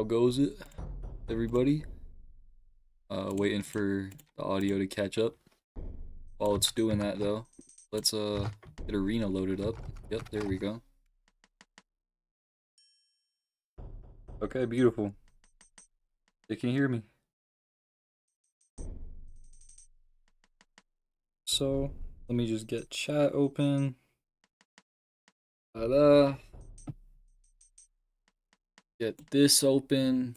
goes it, everybody? Waiting for the audio to catch up. While it's doing that though, let's get arena loaded up. Yep, there we go. Okay, beautiful. They can hear me. So, let me just get chat open. Ta-da. Get this open.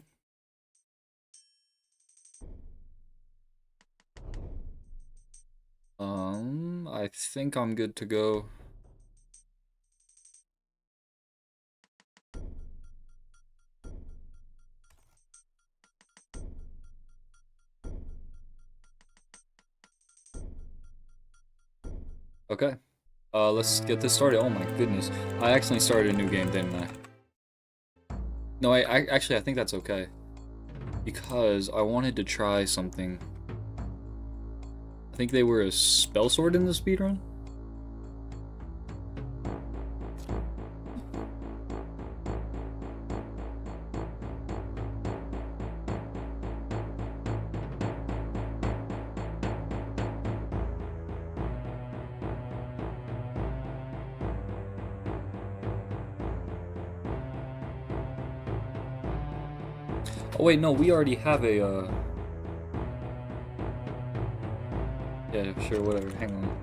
I think I'm good to go. Okay. Let's get this started. Oh my goodness. I accidentally started a new game, didn't I? No, I actually, I think that's okay. Because I wanted to try something. I think they were a spell sword in the speedrun? Oh wait, no, we already have a, yeah, sure, whatever, hang on.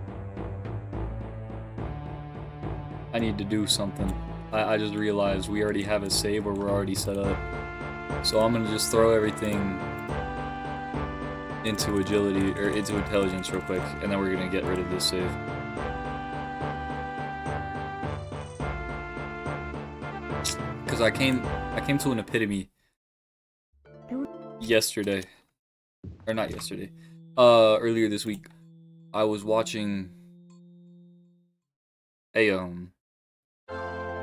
I need to do something. I just realized we already have a save where we're already set up. So I'm gonna just throw everything into agility, or into intelligence real quick, and then we're gonna get rid of this save. Because I came to an epitome yesterday, or not yesterday, earlier this week. I was watching a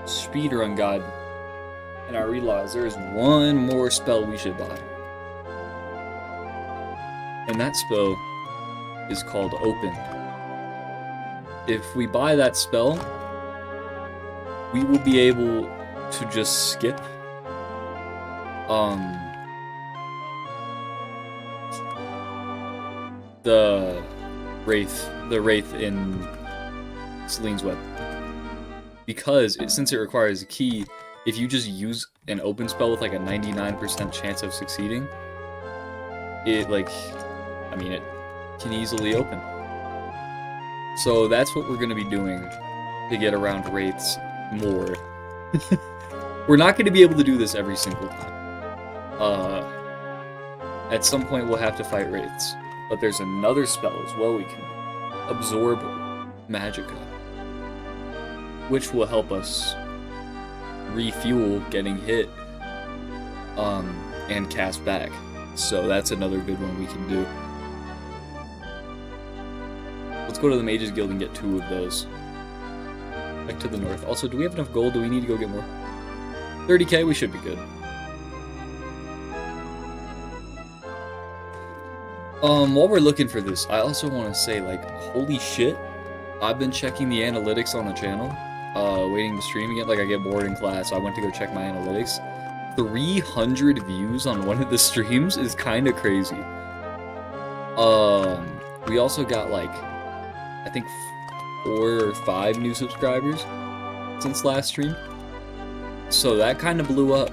speedrun guide, and I realized there's one more spell we should buy, and that spell is called Open. If we buy that spell, we will be able to just skip the wraith in Celine's Web, because since it requires a key, if you just use an open spell with like a 99% chance of succeeding, it it can easily open. So that's what we're gonna be doing to get around wraiths more. We're not gonna be able to do this every single time. At some point we'll have to fight wraiths. But there's another spell as well we can absorb magicka, which will help us refuel getting hit and cast back. So that's another good one we can do. Let's go to the Mages Guild and get 2 of those. Back to the north. Also, do we have enough gold? Do we need to go get more? 30k, we should be good. While we're looking for this, I also want to say, like, holy shit, I've been checking the analytics on the channel, waiting to stream again. Like, I get bored in class, so I went to go check my analytics. 300 views on one of the streams is kind of crazy. We also got, like, I think 4 or 5 new subscribers since last stream. So that kind of blew up.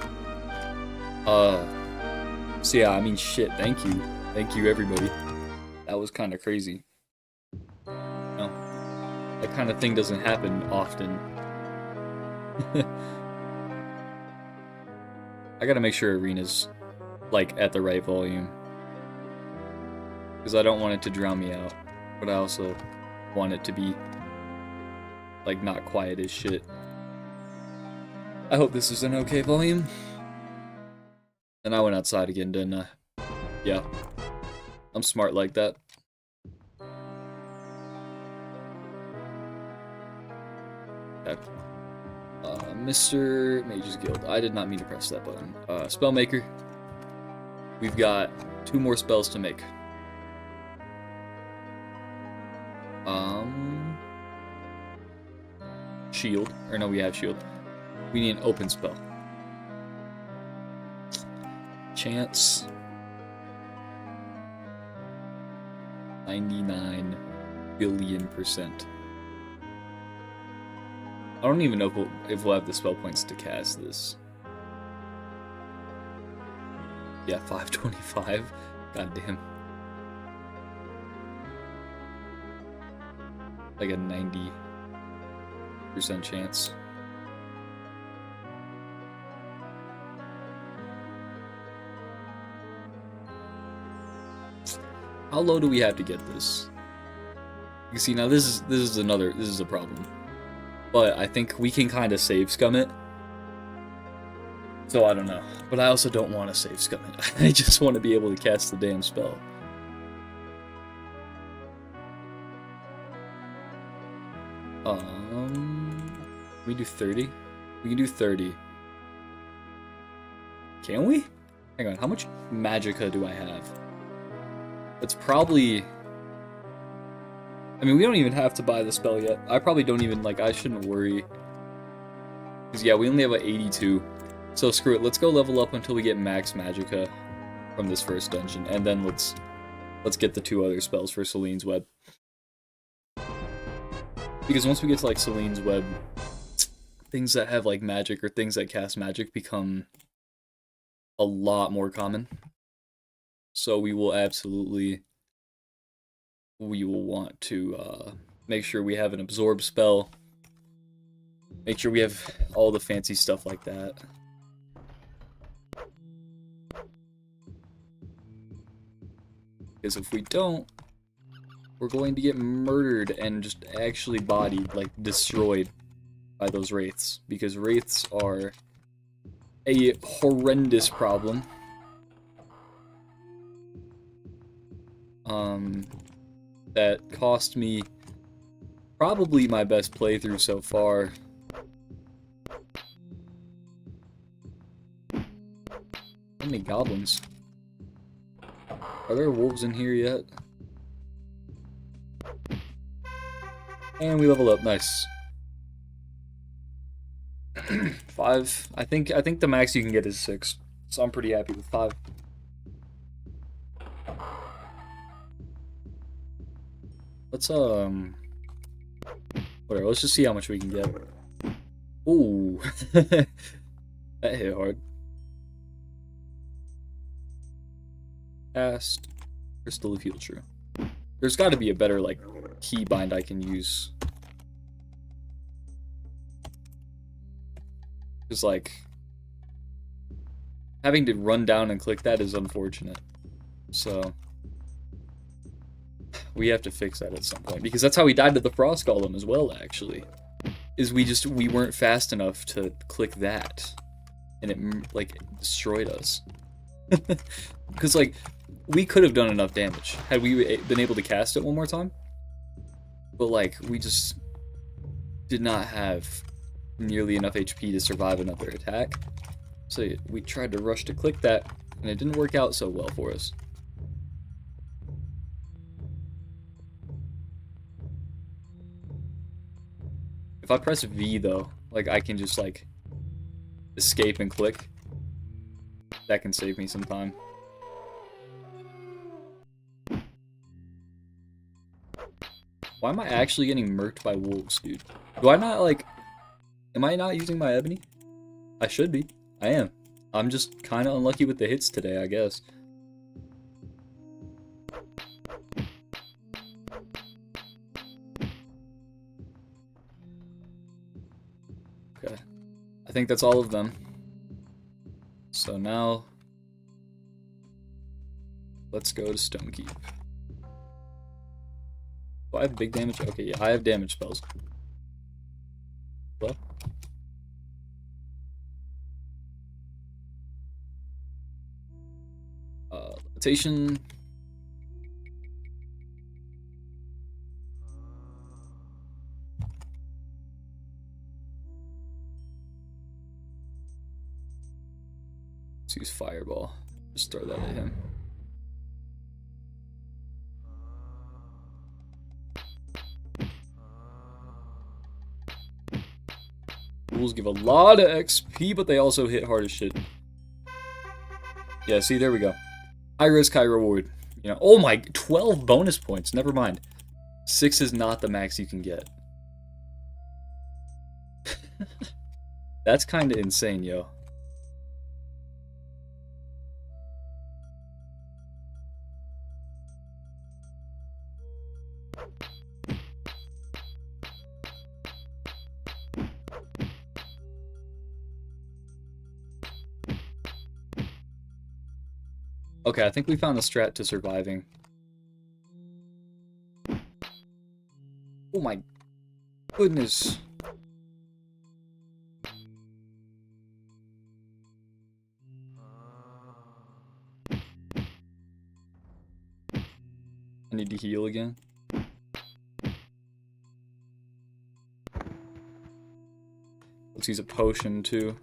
So yeah, I mean, shit, thank you. Thank you, everybody. That was kind of crazy. No, that kind of thing doesn't happen often. I gotta make sure arena's, like, at the right volume. Because I don't want it to drown me out. But I also want it to be, like, not quiet as shit. I hope this is an okay volume. And I went outside again, didn't I? Yeah. I'm smart like that. Okay. Mr. Mages Guild. I did not mean to press that button. Spellmaker. We've got 2 more spells to make. Shield. Or no, we have shield. We need an open spell. chance. 99 billion%. I don't even know if we'll have the spell points to cast this. Yeah, 525. God damn. Like a 90% chance. How low do we have to get this? You see, now this is a problem. But I think we can kind of save scum it. So I don't know. But I also don't want to save scum it. I just want to be able to cast the damn spell. Can we do 30? We can do 30. Can we? Hang on, how much magicka do I have? It's probably... I mean, we don't even have to buy the spell yet. I probably don't even, like, I shouldn't worry. Because, yeah, we only have, 82. So, screw it. Let's go level up until we get max magicka from this first dungeon. And then let's get the 2 other spells for Selene's Web. Because once we get to, like, Selene's Web, things that have, like, magic or things that cast magic become a lot more common. So we will absolutely... We will want to make sure we have an absorb spell. Make sure we have all the fancy stuff like that. Because if we don't, we're going to get murdered and just actually bodied, like destroyed by those wraiths. Because wraiths are a horrendous problem. That cost me probably my best playthrough so far. How many goblins? Are there wolves in here yet? And we level up, nice. 5. I think the max you can get is 6. So I'm pretty happy with 5. Let's whatever, let's just see how much we can get. Ooh. That hit hard. Cast Crystal of Heal True. There's gotta be a better, like, keybind I can use. Because, like, having to run down and click that is unfortunate. So we have to fix that at some point, because that's how we died to the Frost Golem as well, actually. Is we weren't fast enough to click that, and it, like, destroyed us. Because, like, we could have done enough damage had we been able to cast it one more time. But, like, we just did not have nearly enough HP to survive another attack. So we tried to rush to click that, and it didn't work out so well for us. If I press V, though, like, I can just, like, escape and click. That can save me some time. Why am I actually getting murked by wolves, dude? Do I not, like... Am I not using my ebony? I should be. I am. I'm just kind of unlucky with the hits today, I guess. Okay. I think that's all of them. So now... let's go to Stonekeep. Do I have big damage? Okay, yeah, I have damage spells. What? Levitation. Let's use Fireball. Just throw that at him. Ghouls give a lot of XP, but they also hit hard as shit. Yeah, see, there we go. High risk, high reward. You know, oh my, 12 bonus points. Never mind. 6 is not the max you can get. That's kind of insane, yo. Okay, I think we found the strat to surviving. Oh my goodness. I need to heal again. Let's use a potion too.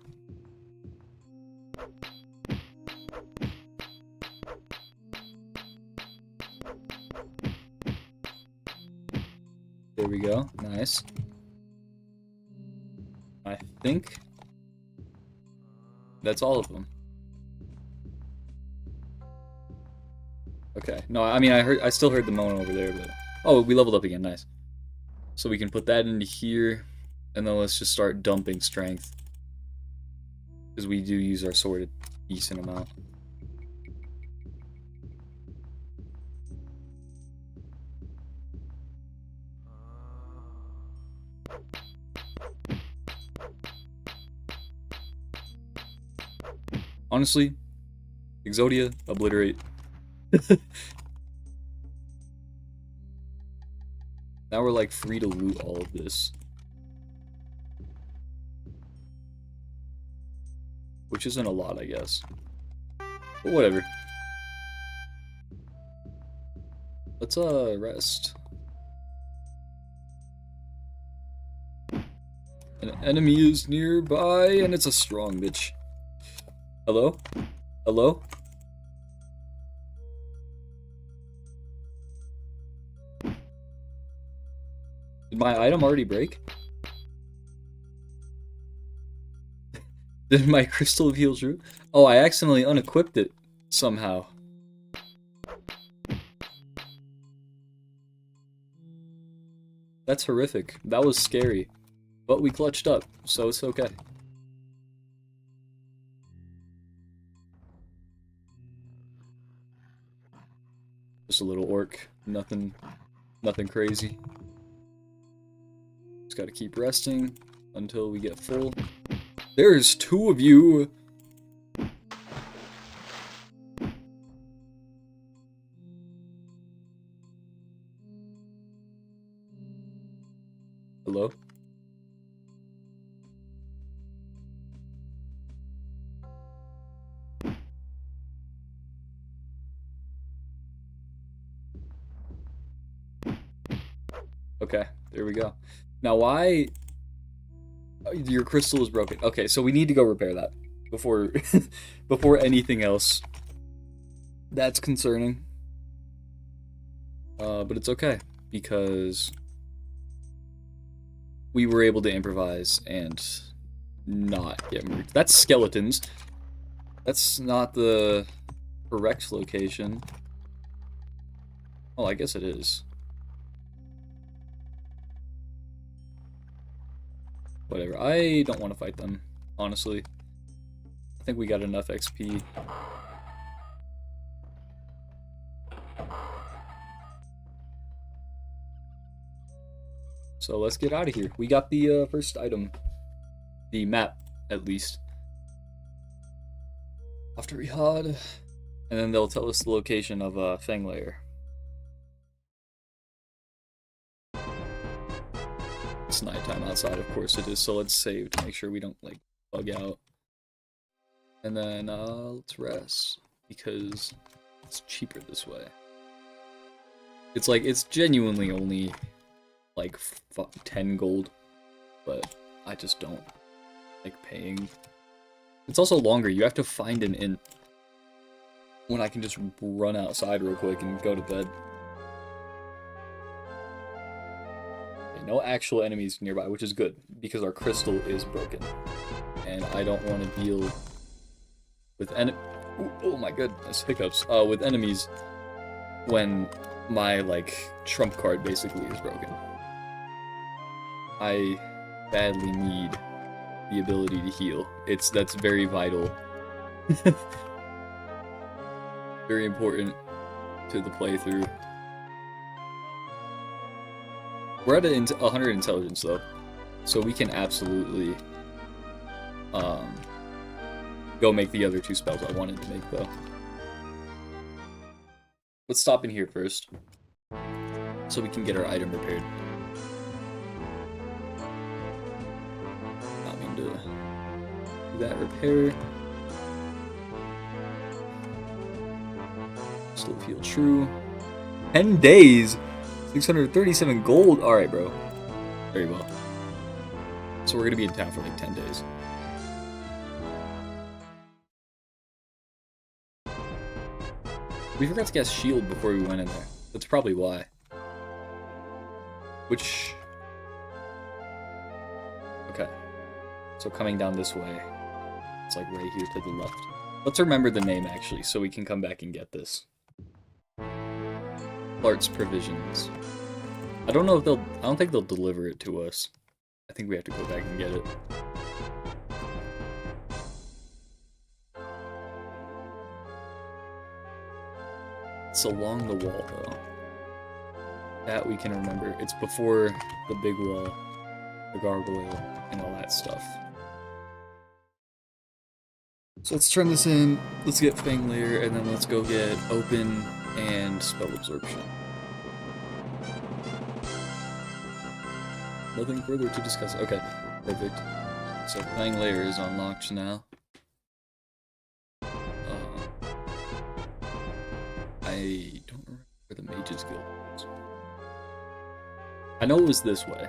There we go. Nice. I think that's all of them. Okay. No, I mean, I still heard the moan over there, but oh, we leveled up again. Nice. So we can put that into here, and then let's just start dumping strength, because we do use our sword a decent amount. Honestly, Exodia, obliterate. Now we're like free to loot all of this. Which isn't a lot, I guess. But whatever. Let's rest. An enemy is nearby and it's a strong bitch. Hello? Hello? Did my item already break? Did my crystal of heal true? Oh, I accidentally unequipped it somehow. That's horrific. That was scary. But we clutched up, so it's okay. Just a little orc. Nothing crazy. Just gotta keep resting until we get full. There's 2 of you! Hello? Okay, there we go. Now why... Your crystal is broken. Okay, so we need to go repair that before before anything else. That's concerning. But it's okay, because we were able to improvise and not get moved. That's skeletons. That's not the correct location. Oh, I guess it is. Whatever, I don't want to fight them, honestly. I think we got enough XP. So let's get out of here. We got the first item. The map, at least. After Rihad. And then they'll tell us the location of Fang Lair. It's nighttime outside, of course it is, so let's save to make sure we don't, like, bug out. And then, let's rest, because it's cheaper this way. It's like, it's genuinely only, like, 10 gold, but I just don't like paying. It's also longer, you have to find an inn, when I can just run outside real quick and go to bed. No actual enemies nearby, which is good, because our crystal is broken. And I don't want to deal with Ooh, oh my goodness, hiccups. With enemies, when my, like, trump card basically is broken. I badly need the ability to heal. That's very vital. Very important to the playthrough. We're at 100 intelligence though, so we can absolutely go make the other 2 spells I wanted to make though. Let's stop in here first, so we can get our item repaired. Not mean to do that repair. Still feel true. 10 days! 637 gold! Alright, bro. Very well. So we're gonna be in town for like 10 days. We forgot to cast shield before we went in there. That's probably why. Which... Okay. So coming down this way, it's like right here to the left. Let's remember the name actually, so we can come back and get this. Arts Provisions. I don't know if they'll... I don't think they'll deliver it to us. I think we have to go back and get it. It's along the wall, though. That we can remember. It's before the big wall, the gargoyle, and all that stuff. So let's turn this in, let's get Fang Layer, and then let's go get Open and Spell Absorption. Nothing further to discuss. Okay, perfect. So Fang Layer is unlocked now. I don't remember where the Mages Guild was. I know it was this way,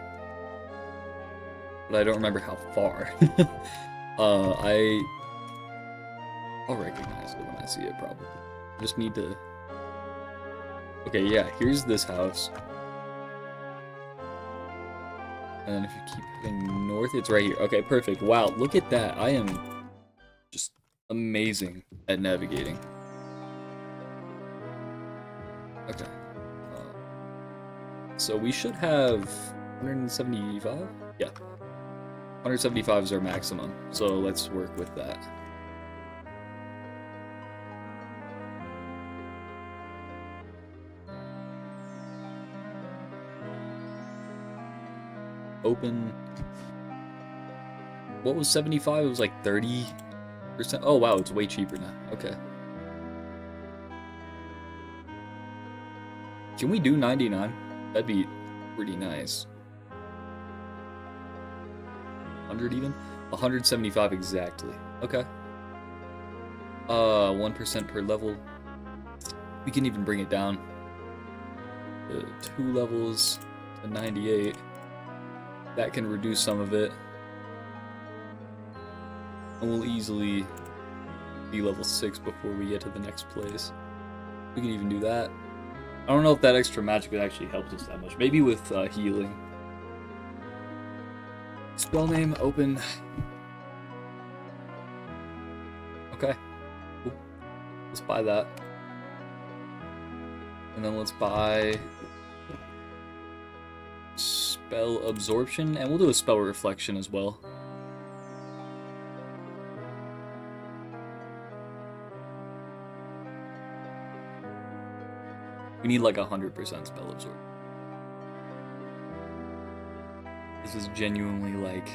but I don't remember how far. I'll recognize it when I see it, probably. I just need to... Okay, yeah, here's this house. And then if you keep heading north, it's right here. Okay, perfect. Wow, look at that. I am just amazing at navigating. Okay. So we should have 175? Yeah. 175 is our maximum, so let's work with that. Open. What was 75? It was like 30%. Oh wow, it's way cheaper now. Okay. Can we do 99? That'd be pretty nice. 100 even? 175 exactly. Okay. 1% per level. We can even bring it down to 2 levels to 98. That can reduce some of it. And we'll easily be level 6 before we get to the next place. We can even do that. I don't know if that extra magic would actually help us that much. Maybe with healing. Spell name, open. Okay. Cool. Let's buy that. And then let's buy spell absorption, and we'll do a spell reflection as well. We need like 100% spell absorption. This is genuinely like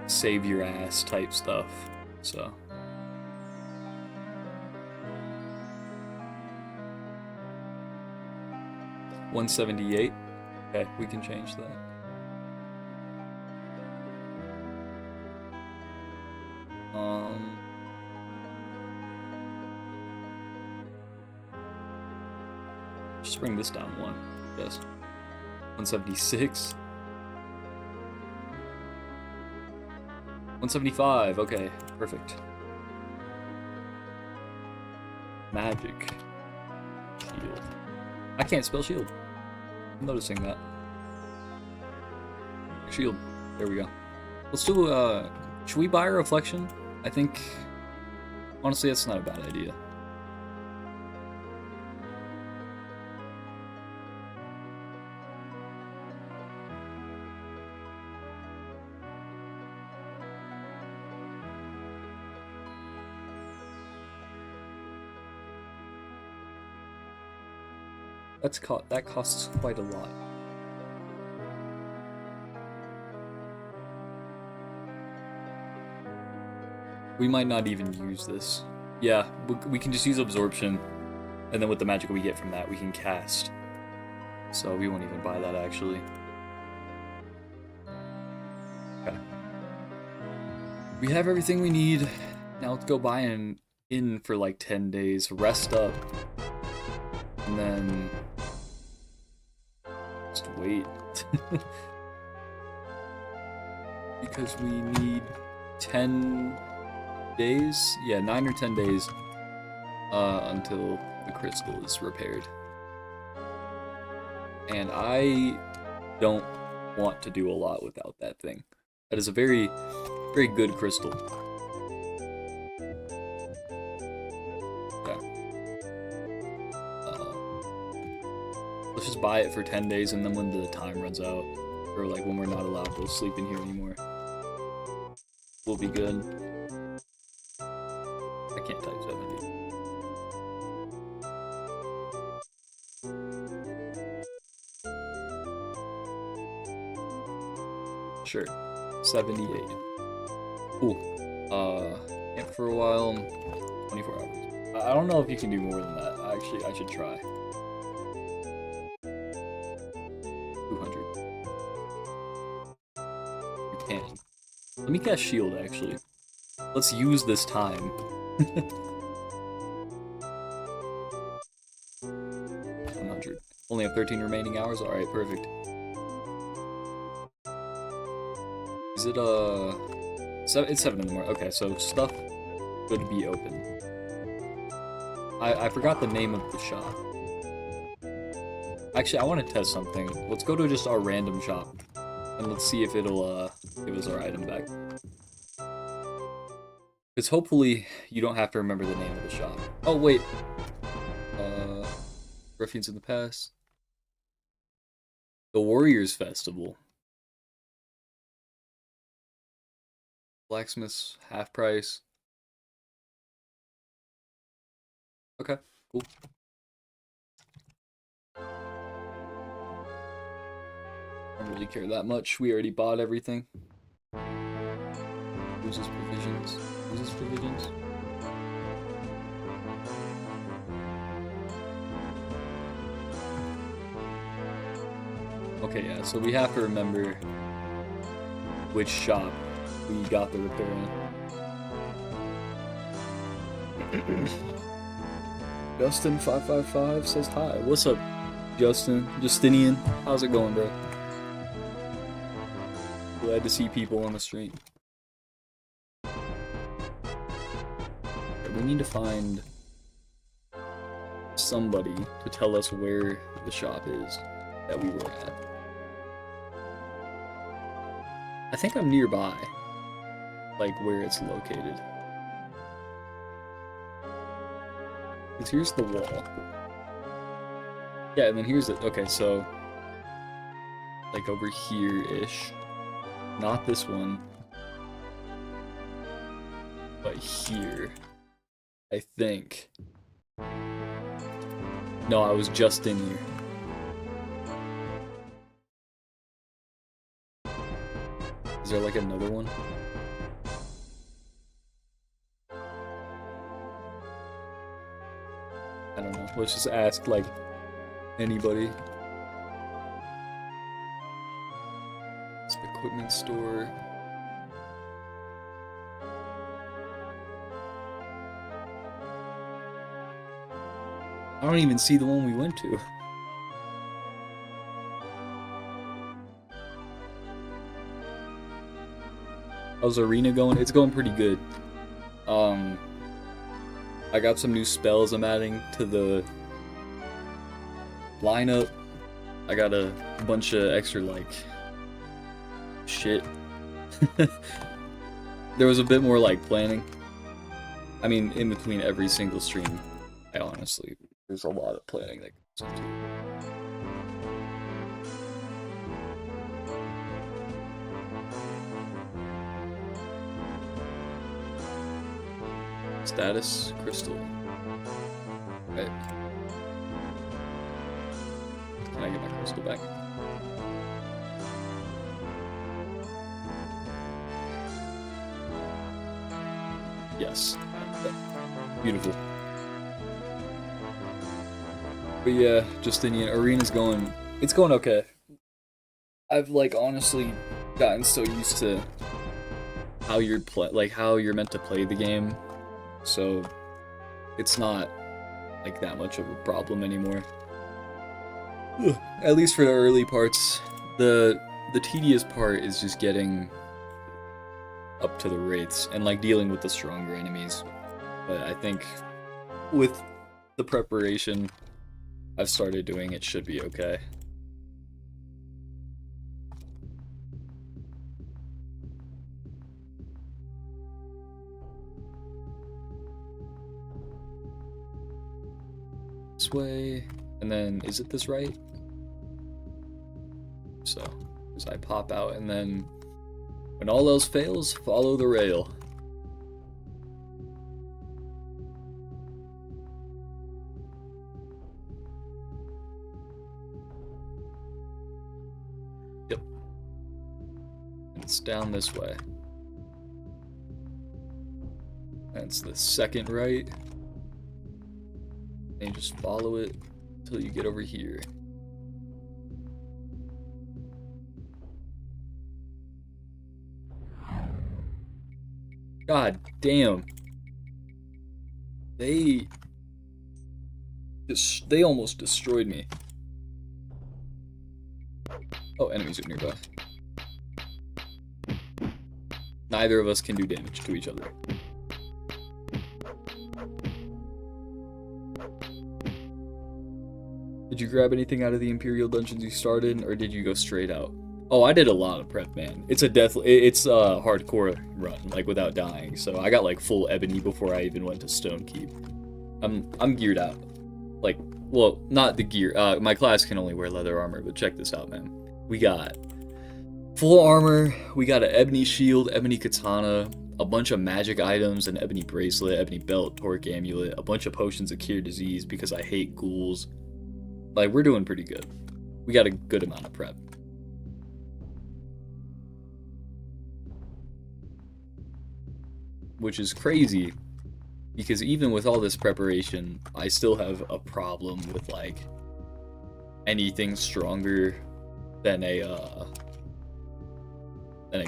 save your ass type stuff, so. $178. Okay, we can change that. Just bring this down one. Yes. 176. 175. Okay, perfect. Magic. Shield. I can't spell shield. I'm noticing that. Shield. There we go. Let's do, should we buy a reflection? I think Honestly, that's not a bad idea. That costs quite a lot. We might not even use this. Yeah, we can just use absorption, and then with the magic we get from that, we can cast. So we won't even buy that, actually. Okay. We have everything we need. Now let's go buy an inn for like 10 days, rest up, and then just wait. Because we need 10 days? Yeah, 9 or 10 days until the crystal is repaired. And I don't want to do a lot without that thing. That is a very, very good crystal. Okay. Let's just buy it for 10 days, and then when the time runs out, or like when we're not allowed to sleep in here anymore, we'll be good. I can't type 70. Sure. 78. Cool. Camp for a while. 24 hours. I don't know if you can do more than that. Actually, I should try. 200. You can. Let me cast shield, actually. Let's use this time. 100. Only have 13 remaining hours? Alright, perfect. Is it, it's 7 in the morning. Okay, so stuff could be open. I forgot the name of the shop. Actually, I want to test something. Let's go to just our random shop, and let's see if it'll, give us our item back. Because hopefully, you don't have to remember the name of the shop. Oh, wait. Ruffians in the Past. The Warriors Festival. Blacksmith's half price. Okay, cool. I don't really care that much. We already bought everything. Loses provisions. Loses provisions. Okay, yeah, so we have to remember which shop we got the repair in. Justin555 says hi. What's up, Justin? Justinian? How's it going, bro? Glad to see people on the stream. We need to find somebody to tell us where the shop is that we were at. I think I'm nearby, like where it's located. Because here's the wall. Yeah, and then here's it. Okay, so like over here-ish. Not this one, but here, I think. No, I was just in here. Is there like another one? I don't know. Let's just ask like anybody. It's the equipment store. I don't even see the one we went to. How's Arena going? It's going pretty good. I got some new spells I'm adding to the lineup. I got a bunch of extra, like, shit. There was a bit more, like, planning. I mean, in between every single stream, I honestly, there's a lot of planning that goes into it. Status crystal. Right. Can I get my crystal back? Yes. Beautiful. But yeah, Justinian, arena's going, it's going okay. I've like honestly gotten so used to how you're how you're meant to play the game, so it's not like that much of a problem anymore. At least for the early parts. The tedious part is just getting up to the wraiths and like dealing with the stronger enemies. But I think with the preparation I've started doing, it should be okay. This way, and then is it this right? So, as I pop out, and then when all else fails, follow the rail. Yep. It's down this way. That's the second right. And just follow it until you get over here. God damn. They almost destroyed me. Oh, enemies are nearby. Neither of us can do damage to each other. Did you grab anything out of the Imperial dungeons you started, or did you go straight out? Oh, I did a lot of prep, man. It's a hardcore run, like without dying. So I got like full ebony before I even went to Stone Keep. I'm geared out. Like, well, not the gear. My class can only wear leather armor, but check this out, man. We got full armor. We got an ebony shield, ebony katana, a bunch of magic items, an ebony bracelet, ebony belt, torque amulet, a bunch of potions of cure disease because I hate ghouls. Like, we're doing pretty good. We got a good amount of prep. Which is crazy, because even with all this preparation, I still have a problem with, like, anything stronger than a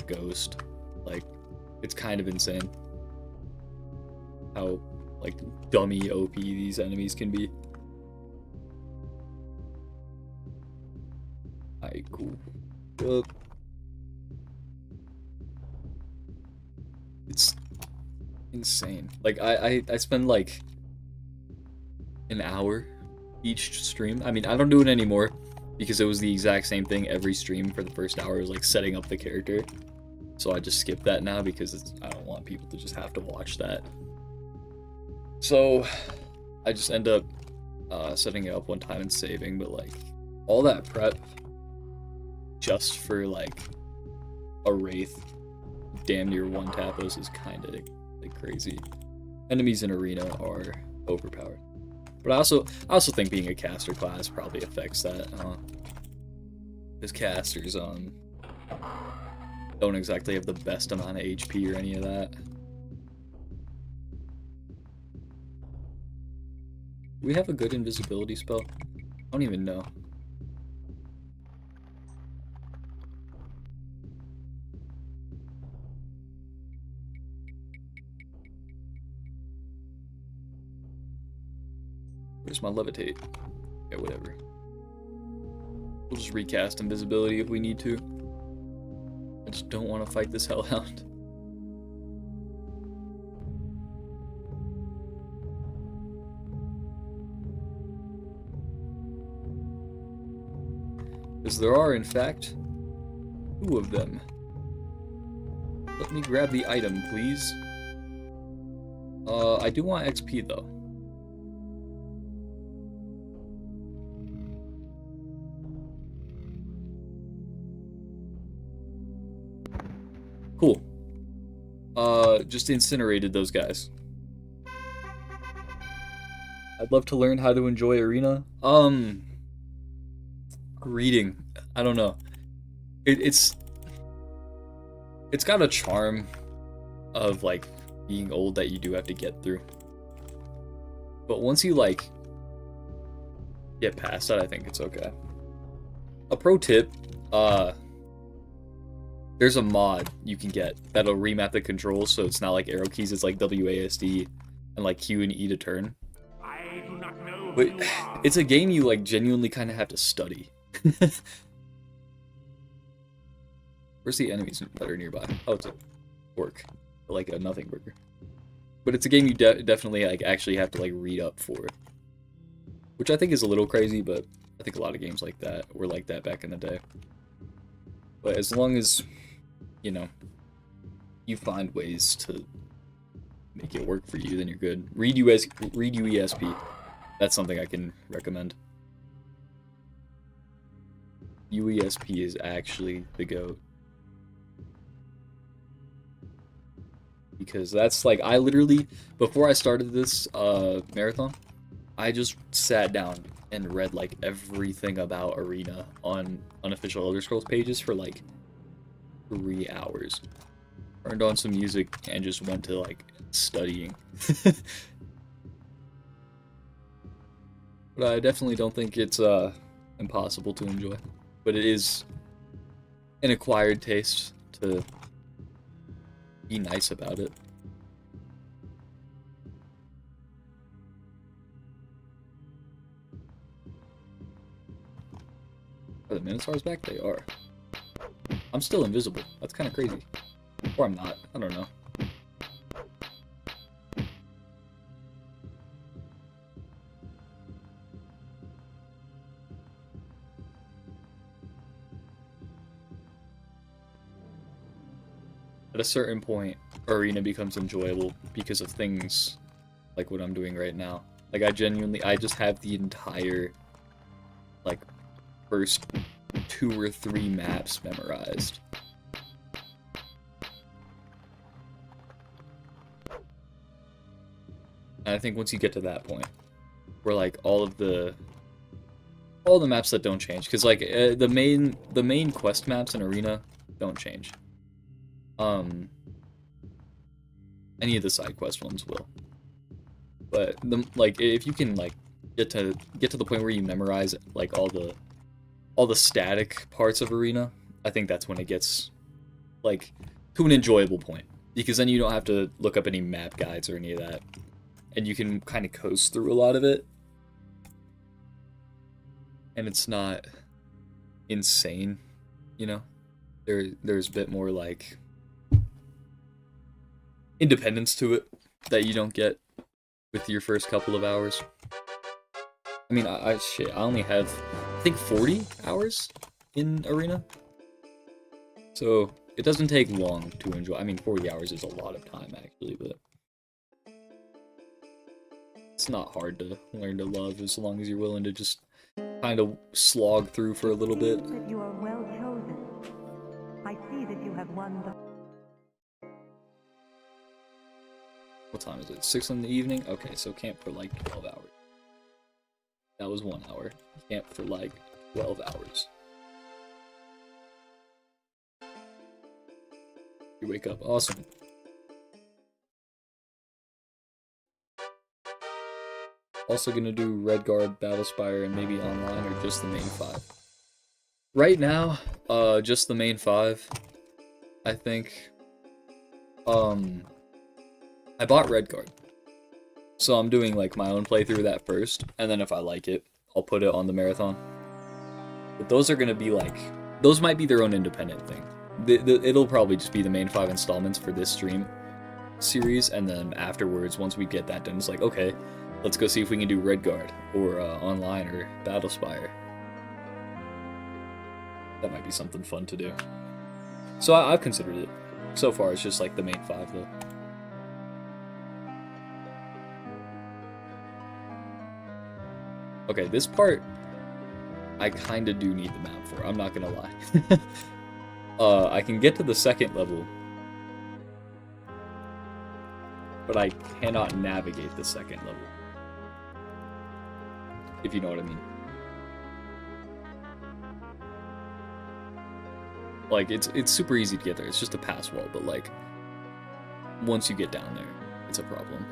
ghost. Like, it's kind of insane how, like, dummy OP these enemies can be. Alright, cool. It's insane. Like, I spend like an hour each stream. I mean, I don't do it anymore because it was the exact same thing every stream for the first hour. It was like setting up the character. So I just skip that now because I don't want people to just have to watch that. So I just end up setting it up one time and saving, but like all that prep just for like a wraith damn near one tapos is kind of like crazy. Enemies in arena are overpowered, but I also think being a caster class probably affects that, because casters don't exactly have the best amount of HP or any of that. Do we have a good invisibility spell? I don't even know. Where's my levitate? Yeah, whatever. We'll just recast invisibility if we need to. I just don't want to fight this hellhound. Because there are, in fact, 2 of them. Let me grab the item, please. I do want XP though. Cool. Just incinerated those guys. I'd love to learn how to enjoy Arena. Reading. I don't know. It's got a charm of like being old that you do have to get through. But once you like get past that, I think it's okay. A pro tip, there's a mod you can get that'll remap the controls so it's not like arrow keys, it's like WASD and like Q and E to turn. I do not know but it's a game you like genuinely kind of have to study. Where's the enemies that are nearby? Oh, it's a orc, like a nothing burger. But it's a game you definitely like actually have to like read up for, which I think is a little crazy. But I think a lot of games like that were like that back in the day. But as long as you know you find ways to make it work for you, then you're good. Read UESP. That's something I can recommend. UESP is actually the GOAT. Because that's like, I literally, before I started this marathon, I just sat down and read like everything about Arena on unofficial Elder Scrolls pages for like 3 hours. Turned on some music and just went to like studying. But I definitely don't think it's impossible to enjoy. But it is an acquired taste to be nice about it. Are the Minotaurs back? They are. I'm still invisible. That's kind of crazy. Or I'm not. I don't know. At a certain point, Arena becomes enjoyable because of things like what I'm doing right now. Like, I just have the entire, like, first 2 or 3 maps memorized. And I think once you get to that point, where, like, all the maps that don't change, because, like, the main quest maps in Arena don't change. Any of the side quest ones will, but like if you can like get to the point where you memorize like all the static parts of Arena, I think that's when it gets like to an enjoyable point, because then you don't have to look up any map guides or any of that, and you can kind of coast through a lot of it, and it's not insane, you know. There's a bit more like independence to it that you don't get with your first couple of hours. I mean, I only have, I think, 40 hours in Arena. So, it doesn't take long to enjoy. I mean, 40 hours is a lot of time, actually, but it's not hard to learn to love as long as you're willing to just kind of slog through for a little bit. That you are well chosen. I see that you have won the... What time is it? 6 in the evening? Okay, so camp for like 12 hours. That was 1 hour. Camp for like 12 hours. You wake up. Awesome. Also gonna do Redguard, Battlespire, and maybe online, or just the main 5. Right now, just the main 5. I think. I bought Redguard, so I'm doing like my own playthrough of that first, and then if I like it, I'll put it on the marathon. But those are gonna be like, those might be their own independent thing. It'll probably just be the main 5 installments for this stream series, and then afterwards, once we get that done, it's like, okay, let's go see if we can do Redguard, or online, or Battlespire. That might be something fun to do. So I've considered it. So far, it's just like the main 5 though. Okay, this part I kinda do need the map for, I'm not gonna lie. I can get to the second level, but I cannot navigate the second level. If you know what I mean. Like, it's super easy to get there, it's just a pass wall, but like, once you get down there, it's a problem.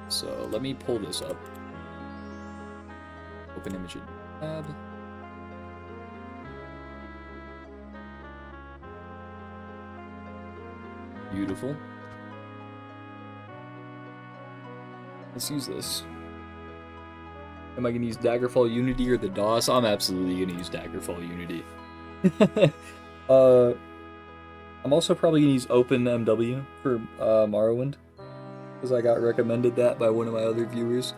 So, let me pull this up. Open image tab. Beautiful. Let's use this. Am I gonna use Daggerfall Unity or the DOS? I'm absolutely gonna use Daggerfall Unity. I'm also probably gonna use OpenMW for Morrowind, because I got recommended that by one of my other viewers.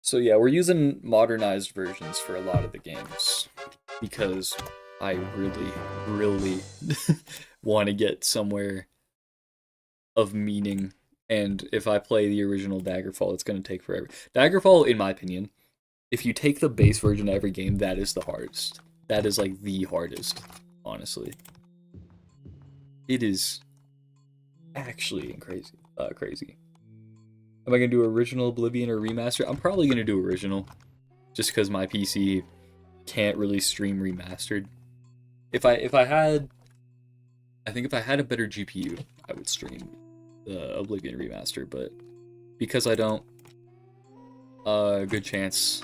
So yeah, we're using modernized versions for a lot of the games, because I really want to get somewhere of meaning, and if I play the original Daggerfall, it's going to take forever. Daggerfall, in my opinion, if you take the base version of every game, that is the hardest. That is, like, the hardest, honestly. It is actually crazy. Crazy. Am I going to do original Oblivion or remaster? I'm probably going to do original, just because my PC can't really stream remastered. If I had a better GPU, I would stream the Oblivion remaster, but because I don't, good chance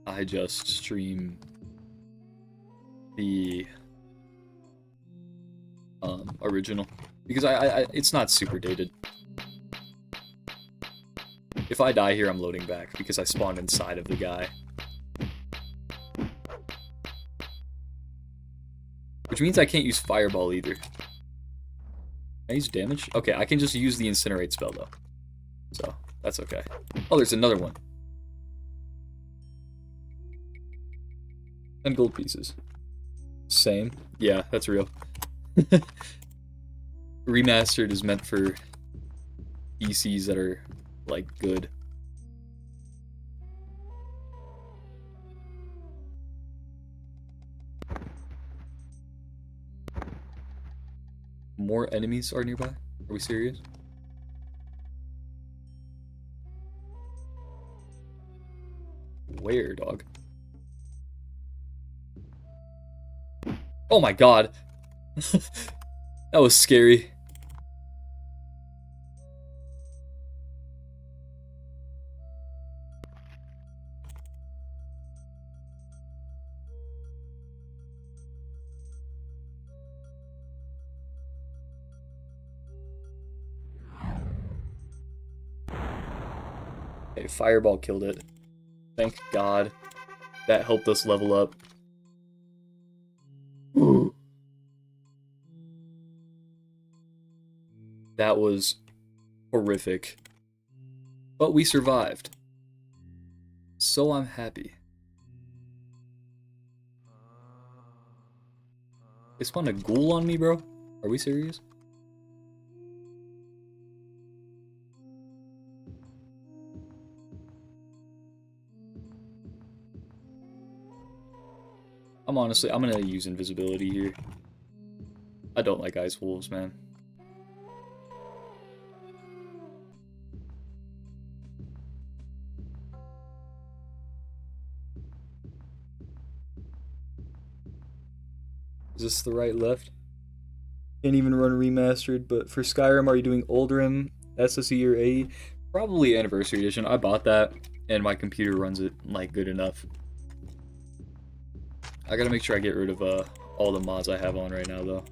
I just stream the original, because I it's not super dated. If I die here, I'm loading back because I spawned inside of the guy. Which means I can't use Fireball either. Can I use damage? Okay, I can just use the Incinerate spell though. So, that's okay. Oh, there's another one. 10 gold pieces. Same. Yeah, that's real. Remastered is meant for PCs that are, like, good. More enemies are nearby? Are we serious? Where, dog? Oh my god! That was scary. Okay, Fireball killed it. Thank God. That helped us level up. That was horrific. But we survived. So I'm happy. They spawned a ghoul on me, bro? Are we serious? I'm gonna use invisibility here. I don't like ice wolves, man. Is this the right left? Can't even run remastered, but for Skyrim, are you doing Oldrim, SSE, or AE? Probably Anniversary Edition. I bought that, and my computer runs it, like, good enough. I gotta make sure I get rid of all the mods I have on right now, though.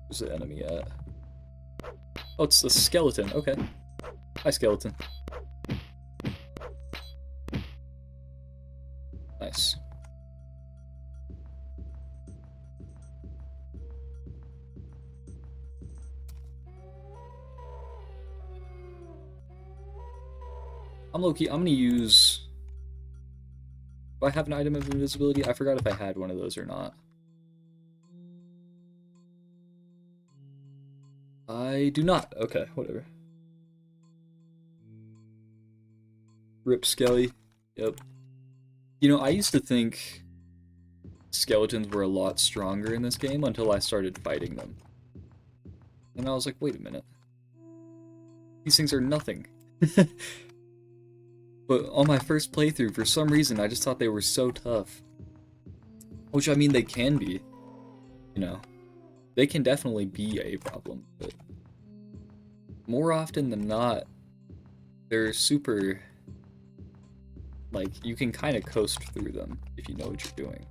Where's the enemy at? Oh, it's the skeleton. Okay. Hi, skeleton. Nice. I'm low-key, I'm gonna use... Do I have an item of invisibility? I forgot if I had one of those or not. I do not. Okay, whatever. Rip Skelly. Yep. You know, I used to think skeletons were a lot stronger in this game until I started fighting them. And I was like, wait a minute. These things are nothing. But on my first playthrough, for some reason, I just thought they were so tough. Which, I mean, they can be. You know. They can definitely be a problem, but more often than not, they're super... Like, you can kind of coast through them if you know what you're doing.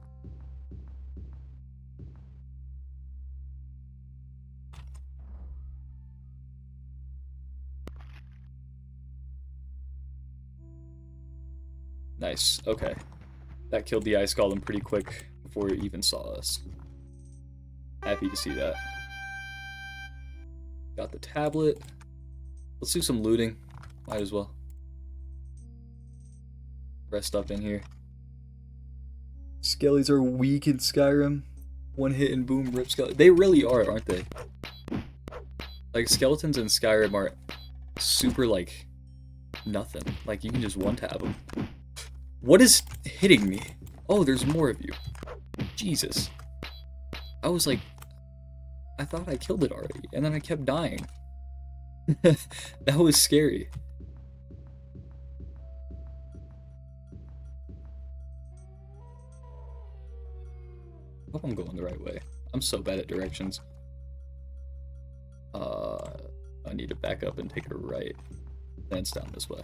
Nice, okay. That killed the ice golem pretty quick before it even saw us. Happy to see that. Got the tablet. Let's do some looting. Might as well. Rest up in here. Skellies are weak in Skyrim. One hit and boom, rip skelly. They really are, aren't they? Like, skeletons in Skyrim are super, like, nothing. Like, you can just one-tap them. What is hitting me? Oh, there's more of you. Jesus. I was like... I thought I killed it already, and then I kept dying. That was scary. Hope I'm going the right way. I'm so bad at directions. I need to back up and take a right. Then it's down this way.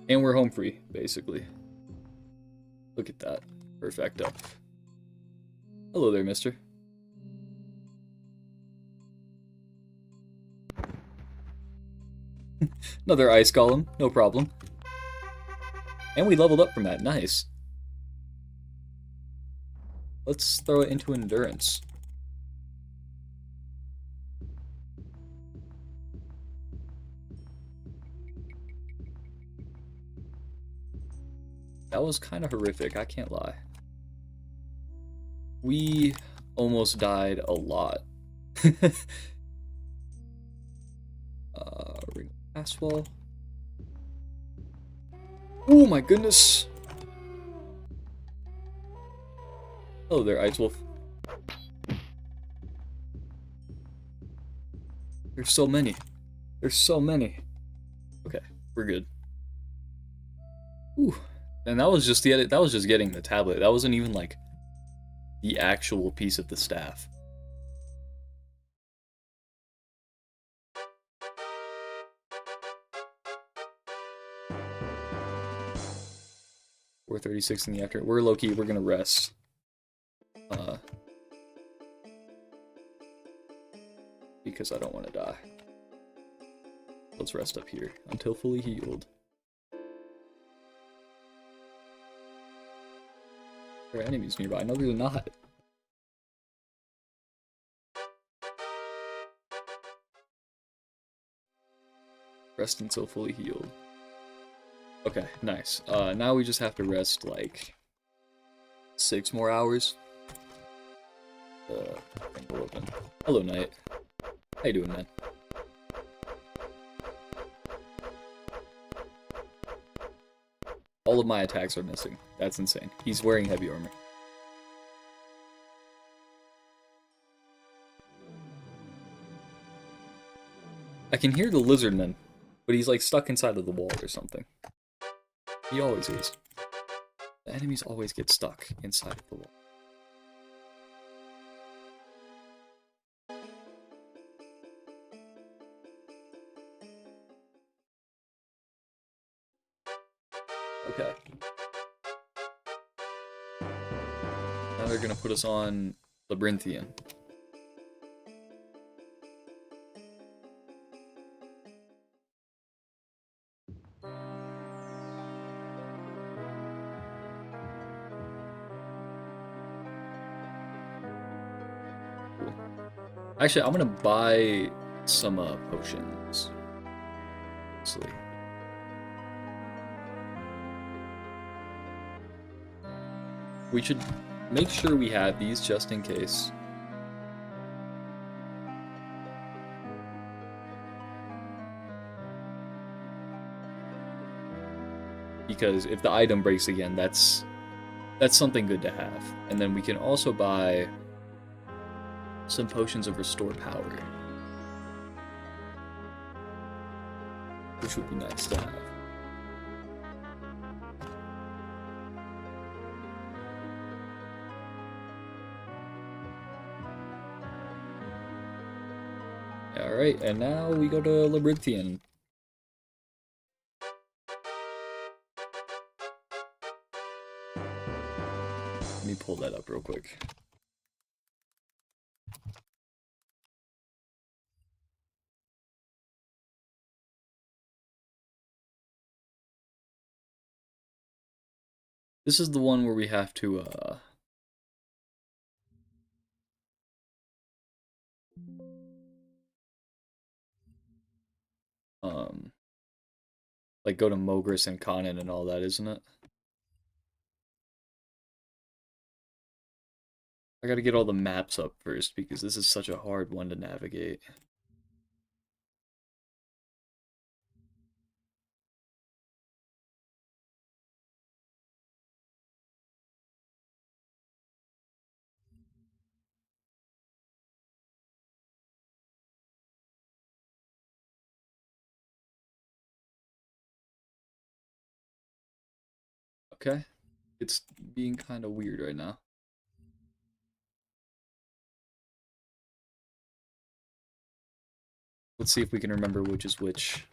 And we're home free, basically. Look at that. Perfecto. Hello there, mister. Another ice golem, no problem. And we leveled up from that, nice. Let's throw it into endurance. That was kind of horrific, I can't lie. We almost died a lot. Ring of asphalt. Oh my goodness! Hello there, Ice Wolf. There's so many. There's so many. Okay, we're good. Ooh. And that was just getting the tablet. That wasn't even like the actual piece of the staff. We're 36 in the afternoon. We're low key. We're gonna rest. Because I don't want to die. Let's rest up here until fully healed. There are enemies nearby. No, there's not. Rest until fully healed. Okay, nice. Now we just have to rest, like, 6 more hours. Thing will open. Hello, Knight. How you doing, man? All of my attacks are missing. That's insane. He's wearing heavy armor. I can hear the lizardman, but he's like stuck inside of the wall or something. He always is. The enemies always get stuck inside of the wall. Okay. Now they're gonna put us on Labyrinthian. Cool. Actually, I'm gonna buy some potions. Honestly. We should make sure we have these just in case. Because if the item breaks again, that's something good to have. And then we can also buy some potions of restore power, which would be nice to have. Alright, and now we go to Labyrinthian. Let me pull that up real quick. This is the one where we have to, like go to Mogris and Conan and all that, isn't it? I gotta get all the maps up first because this is such a hard one to navigate. Okay, it's being kind of weird right now. Let's see if we can remember which is which.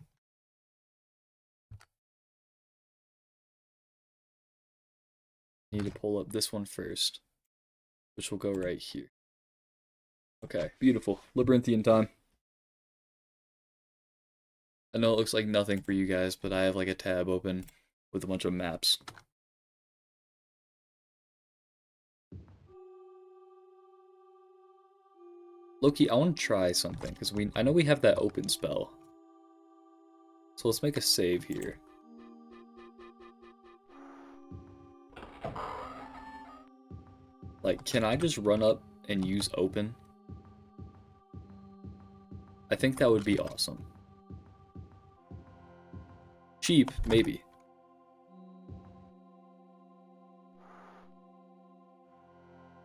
Need to pull up this one first, which will go right here. Okay, beautiful. Labyrinthian time. I know it looks like nothing for you guys, but I have like a tab open with a bunch of maps. Loki, I want to try something, because I know we have that open spell. So let's make a save here. Like, can I just run up and use open? I think that would be awesome. Cheap, maybe.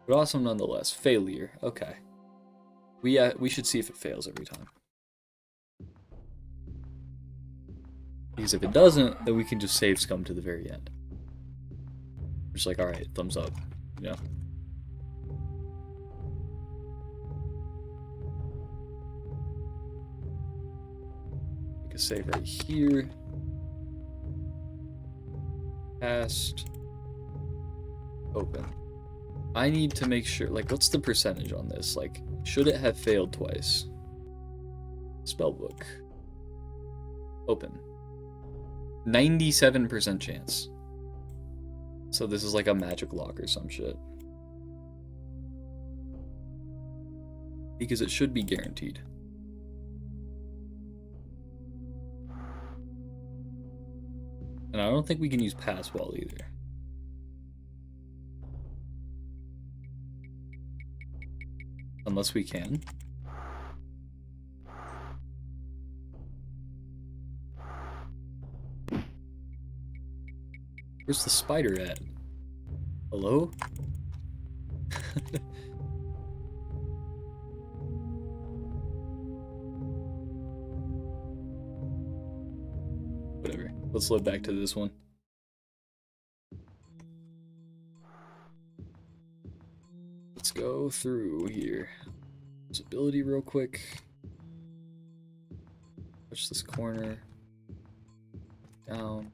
But awesome nonetheless. Failure, okay. We should see if it fails every time. Because if it doesn't, then we can just save scum to the very end. Just like, alright, thumbs up, you know? Make a save right here. Cast. Open. I need to make sure, like, what's the percentage on this? Like, should it have failed twice? Spellbook. Open. 97% chance. So this is like a magic lock or some shit. Because it should be guaranteed. And I don't think we can use pass wall either. Unless we can. Where's the spider at? Hello? Whatever. Let's load back to this one. go through here. Visibility real quick. Push this corner. Down.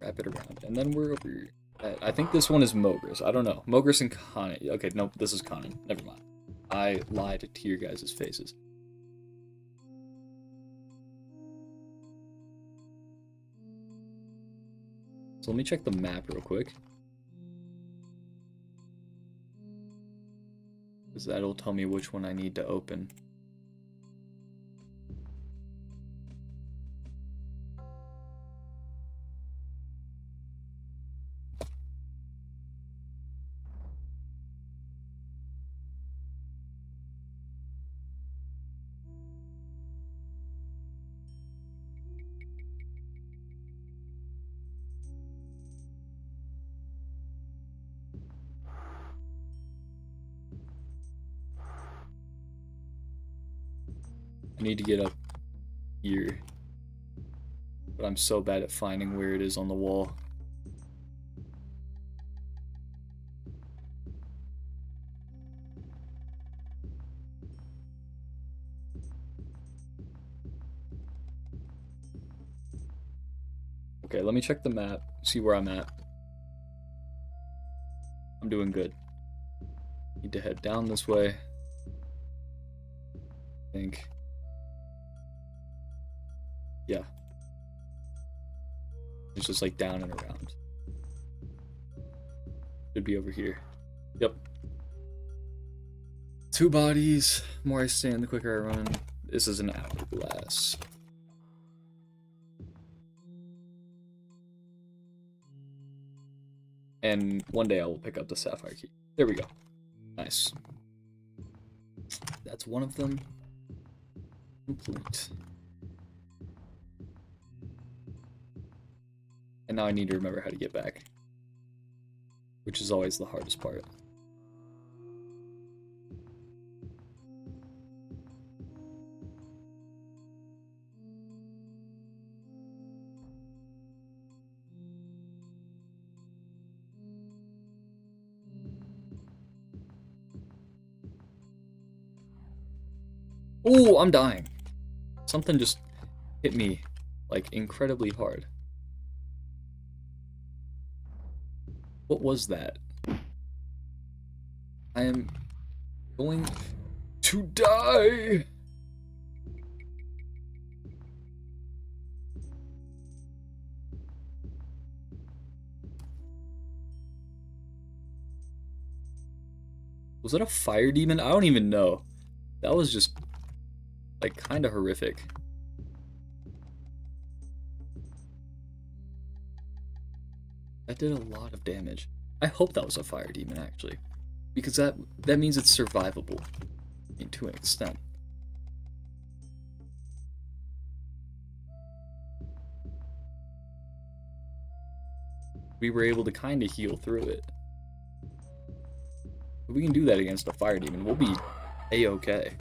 Wrap it around. And then we're over here. I think this one is Mogris. I don't know. Mogris and Conning. Okay, nope, this is Conning. Never mind. I lied to your guys' faces. So let me check the map real quick. Because that'll tell me which one I need to open. I need to get up here, but I'm so bad at finding where it is on the wall. Okay, let me check the map, see where I'm at. I'm doing good. Need to head down this way. I think. Yeah. It's just like down and around. Should be over here. Yep. 2 bodies. The more I stand, the quicker I run. This is an hourglass. And one day I will pick up the sapphire key. There we go. Nice. That's one of them. Complete. And now I need to remember how to get back, which is always the hardest part. Oh, I'm dying. Something just hit me, like, incredibly hard. What was that? I am going to die! Was that a fire demon? I don't even know. That was just, like, kind of horrific. That did a lot of damage. I hope that was a fire demon, actually. Because that means it's survivable. I mean, to an extent. We were able to kind of heal through it. If we can do that against a fire demon, we'll be A-okay.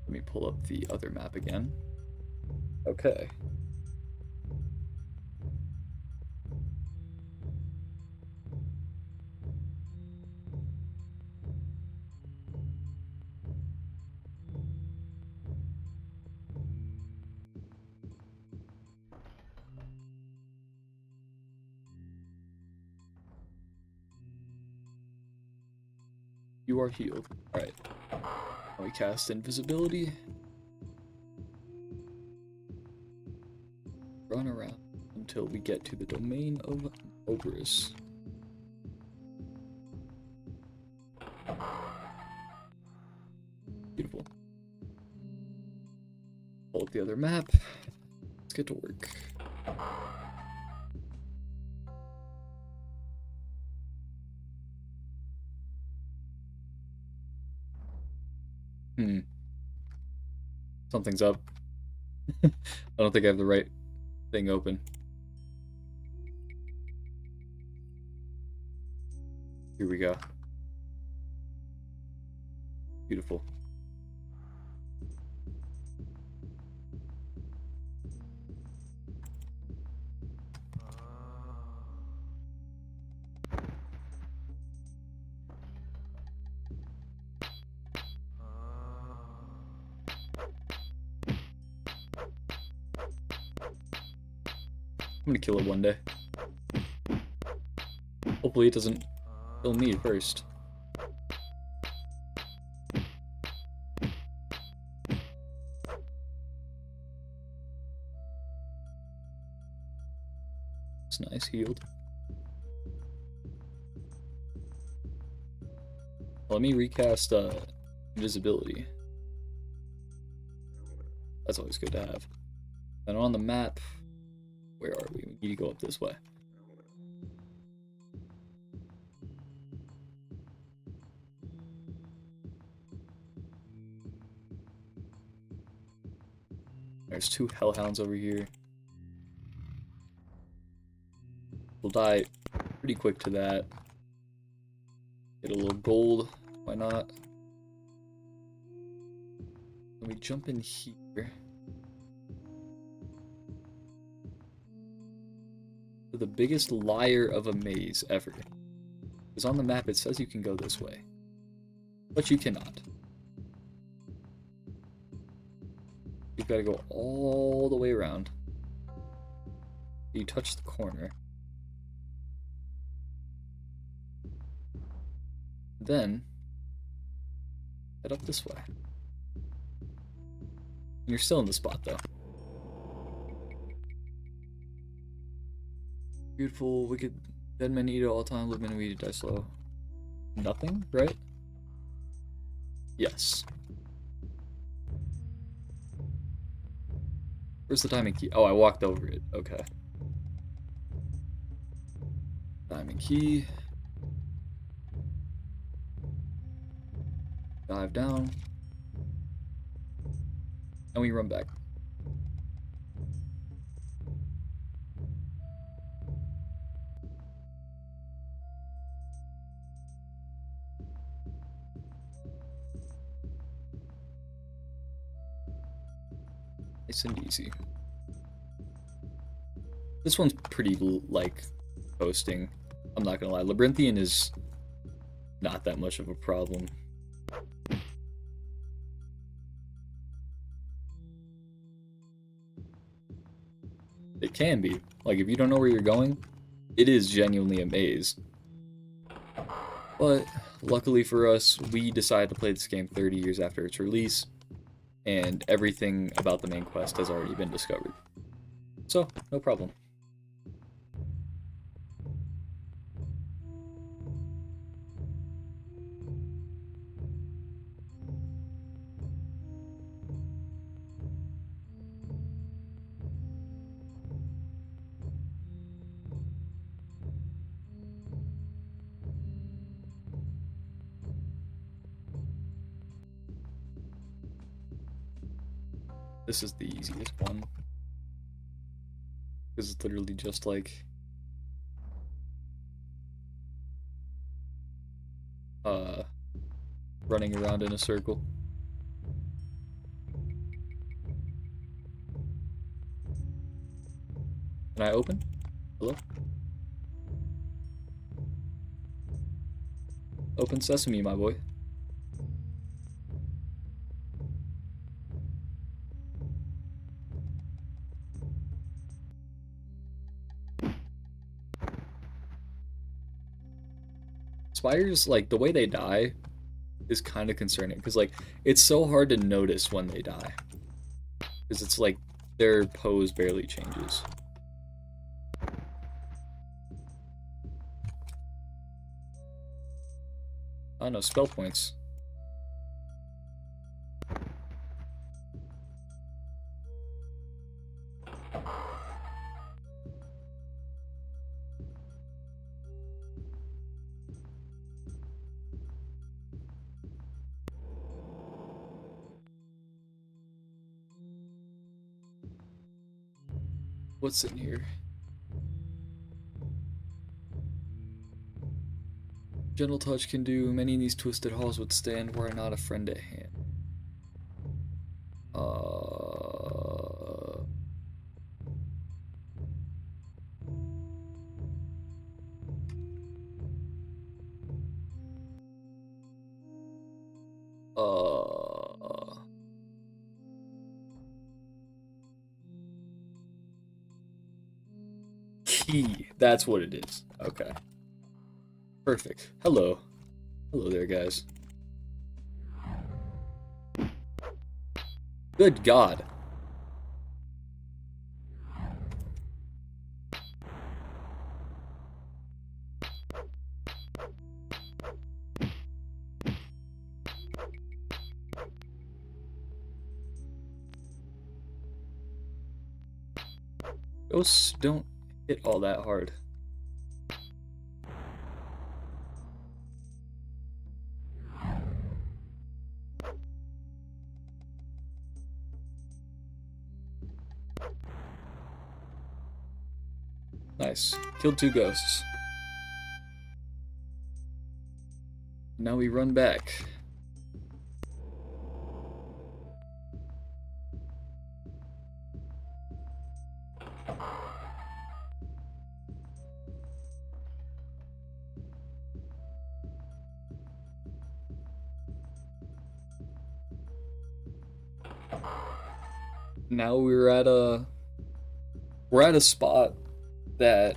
Let me pull up the other map again. Okay. You are healed. Alright. We cast invisibility. Run around until we get to the domain of Ogris. Beautiful. Pull up the other map. Let's get to work. Something's up. I don't think I have the right thing open. Here we go. Beautiful. gonna kill it one day. Hopefully it doesn't kill me first. It's nice, healed. Let me recast invisibility. That's always good to have. And on the map, where are we? We need to go up this way. There's 2 hellhounds over here. We'll die pretty quick to that. Get a little gold. Why not? Let me jump in here. The biggest liar of a maze ever. Because on the map it says you can go this way. But you cannot. You've got to go all the way around. You touch the corner. Then, head up this way. You're still in the spot, though. Beautiful, wicked, dead men eat at all time, live men, we die slow. Nothing, right? Yes. Where's the diamond key? Oh, I walked over it. Okay. Diamond key. Dive down. And we run back. Nice and easy. This one's pretty, like, coasting. I'm not gonna lie. Labyrinthian is not that much of a problem. It can be. Like, if you don't know where you're going, it is genuinely a maze. But, luckily for us, we decided to play this game 30 years after its release, and everything about the main quest has already been discovered. So, no problem. This is the easiest one. Because it's literally just like... running around in a circle. Can I open? Hello? Open sesame, my boy. Spiders, like, the way they die is kind of concerning, because, like, it's so hard to notice when they die. Because it's like, their pose barely changes. Oh no, spell points. What's in here? Gentle touch can do. Many in these twisted halls would stand were I not a friend at hand. key. That's what it is. Okay. Perfect. Hello. Hello there, guys. Good God. Ghosts don't hit all that hard. Nice. Killed 2 ghosts. Now we run back. Now we're at a spot that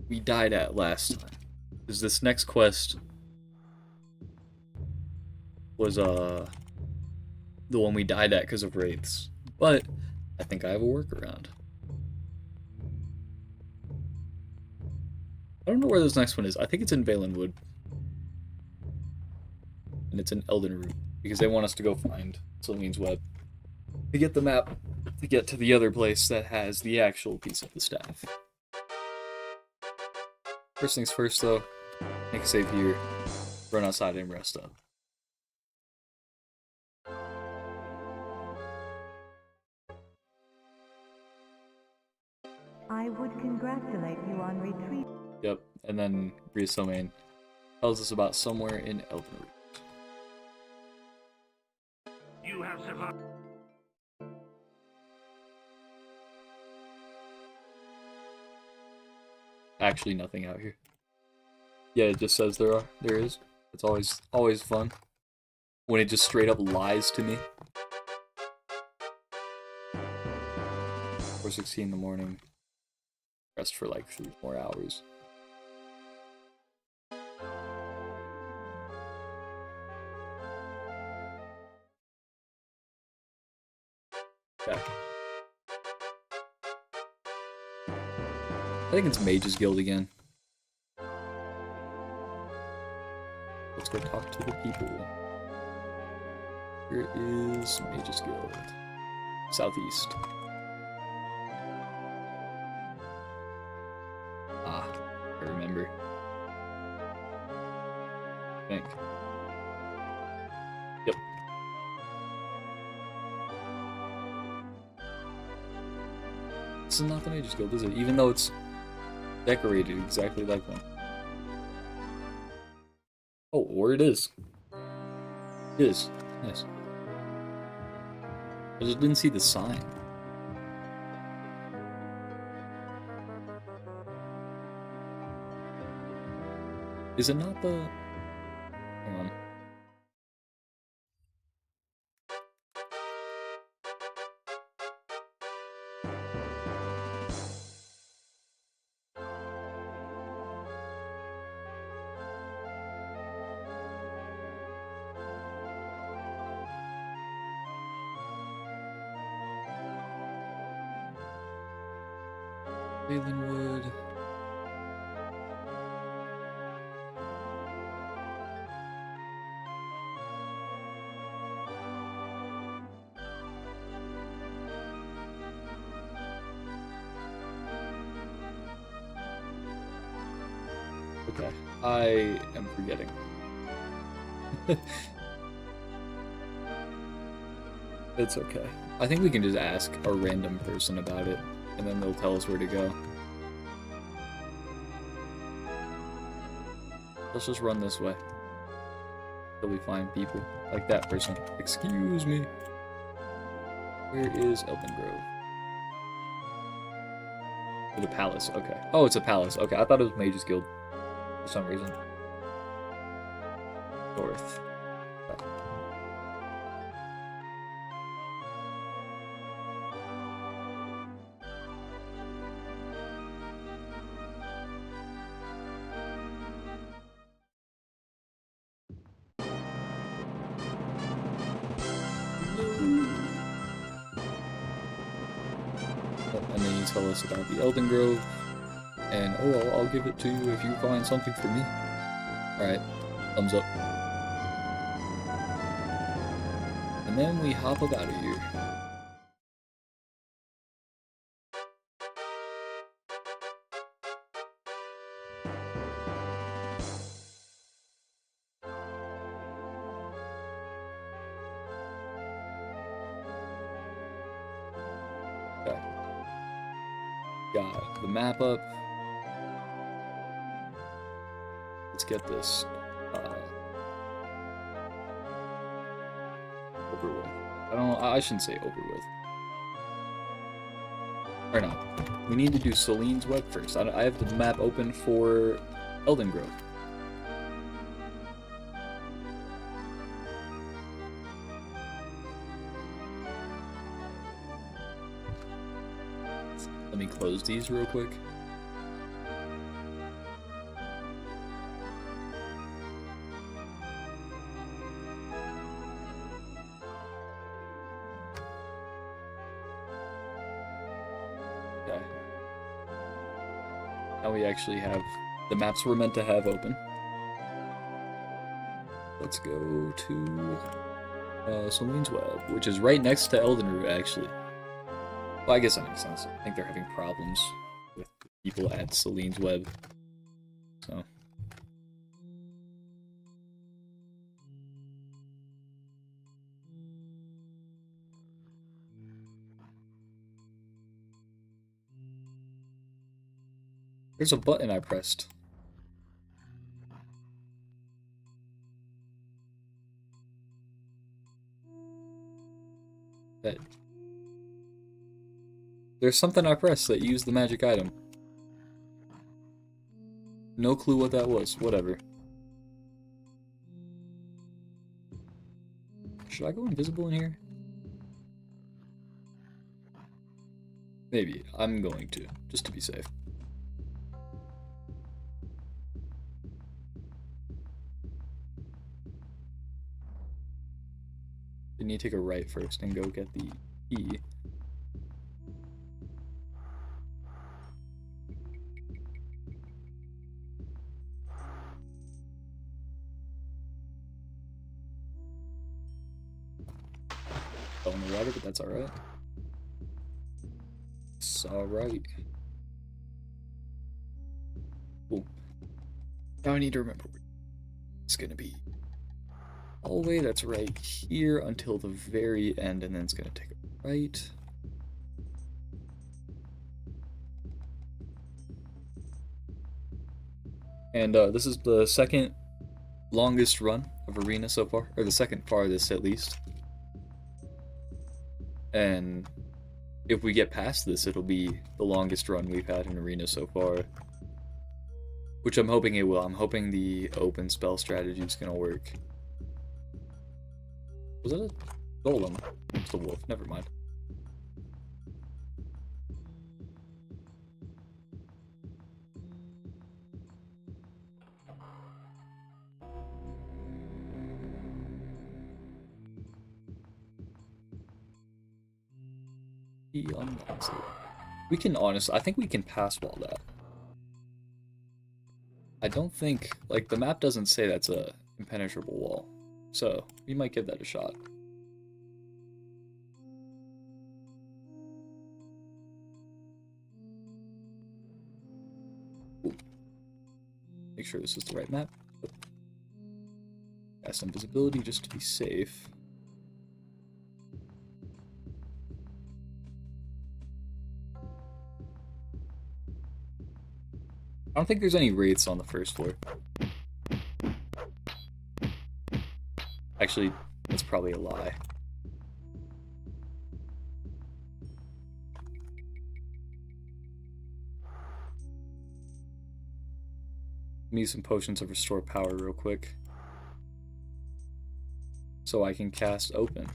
we died at last time. Because this next quest was the one we died at because of wraiths. But I think I have a workaround. I don't know where this next one is. I think it's in Valenwood. And it's in Elden Root. Because they want us to go find Celine's Web. To get the map to get to the other place that has the actual piece of the staff. First things first though, make a save here, run outside and rest up. I would congratulate you on retreat. Yep, and then Rias Domain tells us about somewhere in Elden Root. You have survived. Actually nothing out here. Yeah, it just says there is. It's always fun when it just straight up lies to me. 4:16 in the morning. Rest for like 3 more hours. Okay. I think it's Mage's Guild again. Let's go talk to the people. Here is Mage's Guild. Southeast. Ah, I remember. I think. Yep. This is not the Mage's Guild, is it? Even though it's decorated exactly like one. Oh, or it is. It is. Nice. I just didn't see the sign. Is it not the... Hang on. Valenwood. Okay, I am forgetting. It's okay. I think we can just ask a random person about it, and then they'll tell us where to go. Let's just run this way. Till we find people. Like that person. Excuse me. Where is Elven Grove? Oh, the palace, okay. Oh, it's a palace. Okay, I thought it was Mage's Guild. For some reason. North. Oh. gonna tell us about the Elden Grove, and oh, I'll give it to you if you find something for me. Alright, thumbs up. And then we hop up out of here. Okay. Got the map up. Let's get this over with. I shouldn't say over with. Or not. We need to do Celine's Web first. I have the map open for Elden Grove. Let me close these real quick. Okay. Now we actually have the maps we're meant to have open. Let's go to Celine's Web, which is right next to Elden Root, actually. Well, I guess that makes sense. I think they're having problems with people at Celine's Web. So. There's a button I pressed. That. There's something I pressed that used the magic item. No clue what that was. Whatever. Should I go invisible in here? Maybe. I'm going to, just to be safe. You need to take a right first and go get the key. Fell in the water, but that's alright. It's alright. Cool. Now I need to remember where it's gonna be. Hallway that's right here until the very end, and then it's gonna take a right. And this is the second longest run of Arena so far, or the second farthest at least. And if we get past this, it'll be the longest run we've had in Arena so far. Which I'm hoping it will. I'm hoping the open spell strategy is gonna work. Was that a golem? It's a wolf, never mind. He unlocks it. We can honestly, I think we can pass wall that. I don't think, like, the map doesn't say that's a impenetrable wall. So, we might give that a shot. Ooh. Make sure this is the right map. Got some visibility just to be safe. I don't think there's any wraiths on the first floor. Actually, that's probably a lie. Need some potions of restore power real quick, so I can cast open.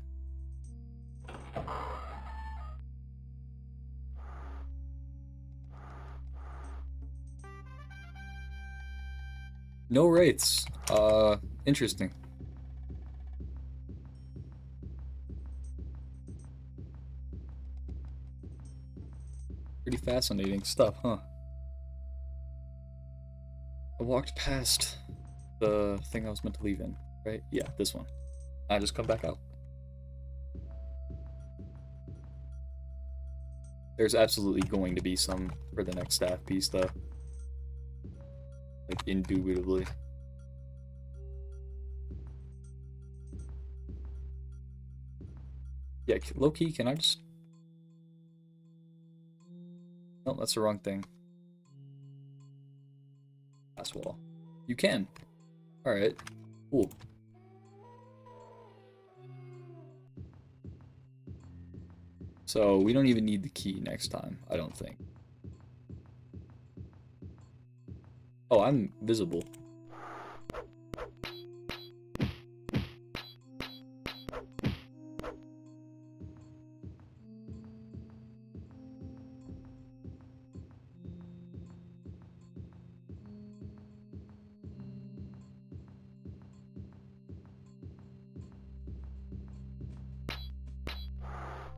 No wraiths. Interesting. Pretty fascinating stuff, huh? I walked past the thing I was meant to leave in, right? Yeah, this one. I just come back out. There's absolutely going to be some for the next staff piece, though. Like, indubitably. Yeah, low-key, can I just... No, that's the wrong thing. Glass wall. You can. Alright. Cool. So, we don't even need the key next time, I don't think. Oh, I'm visible.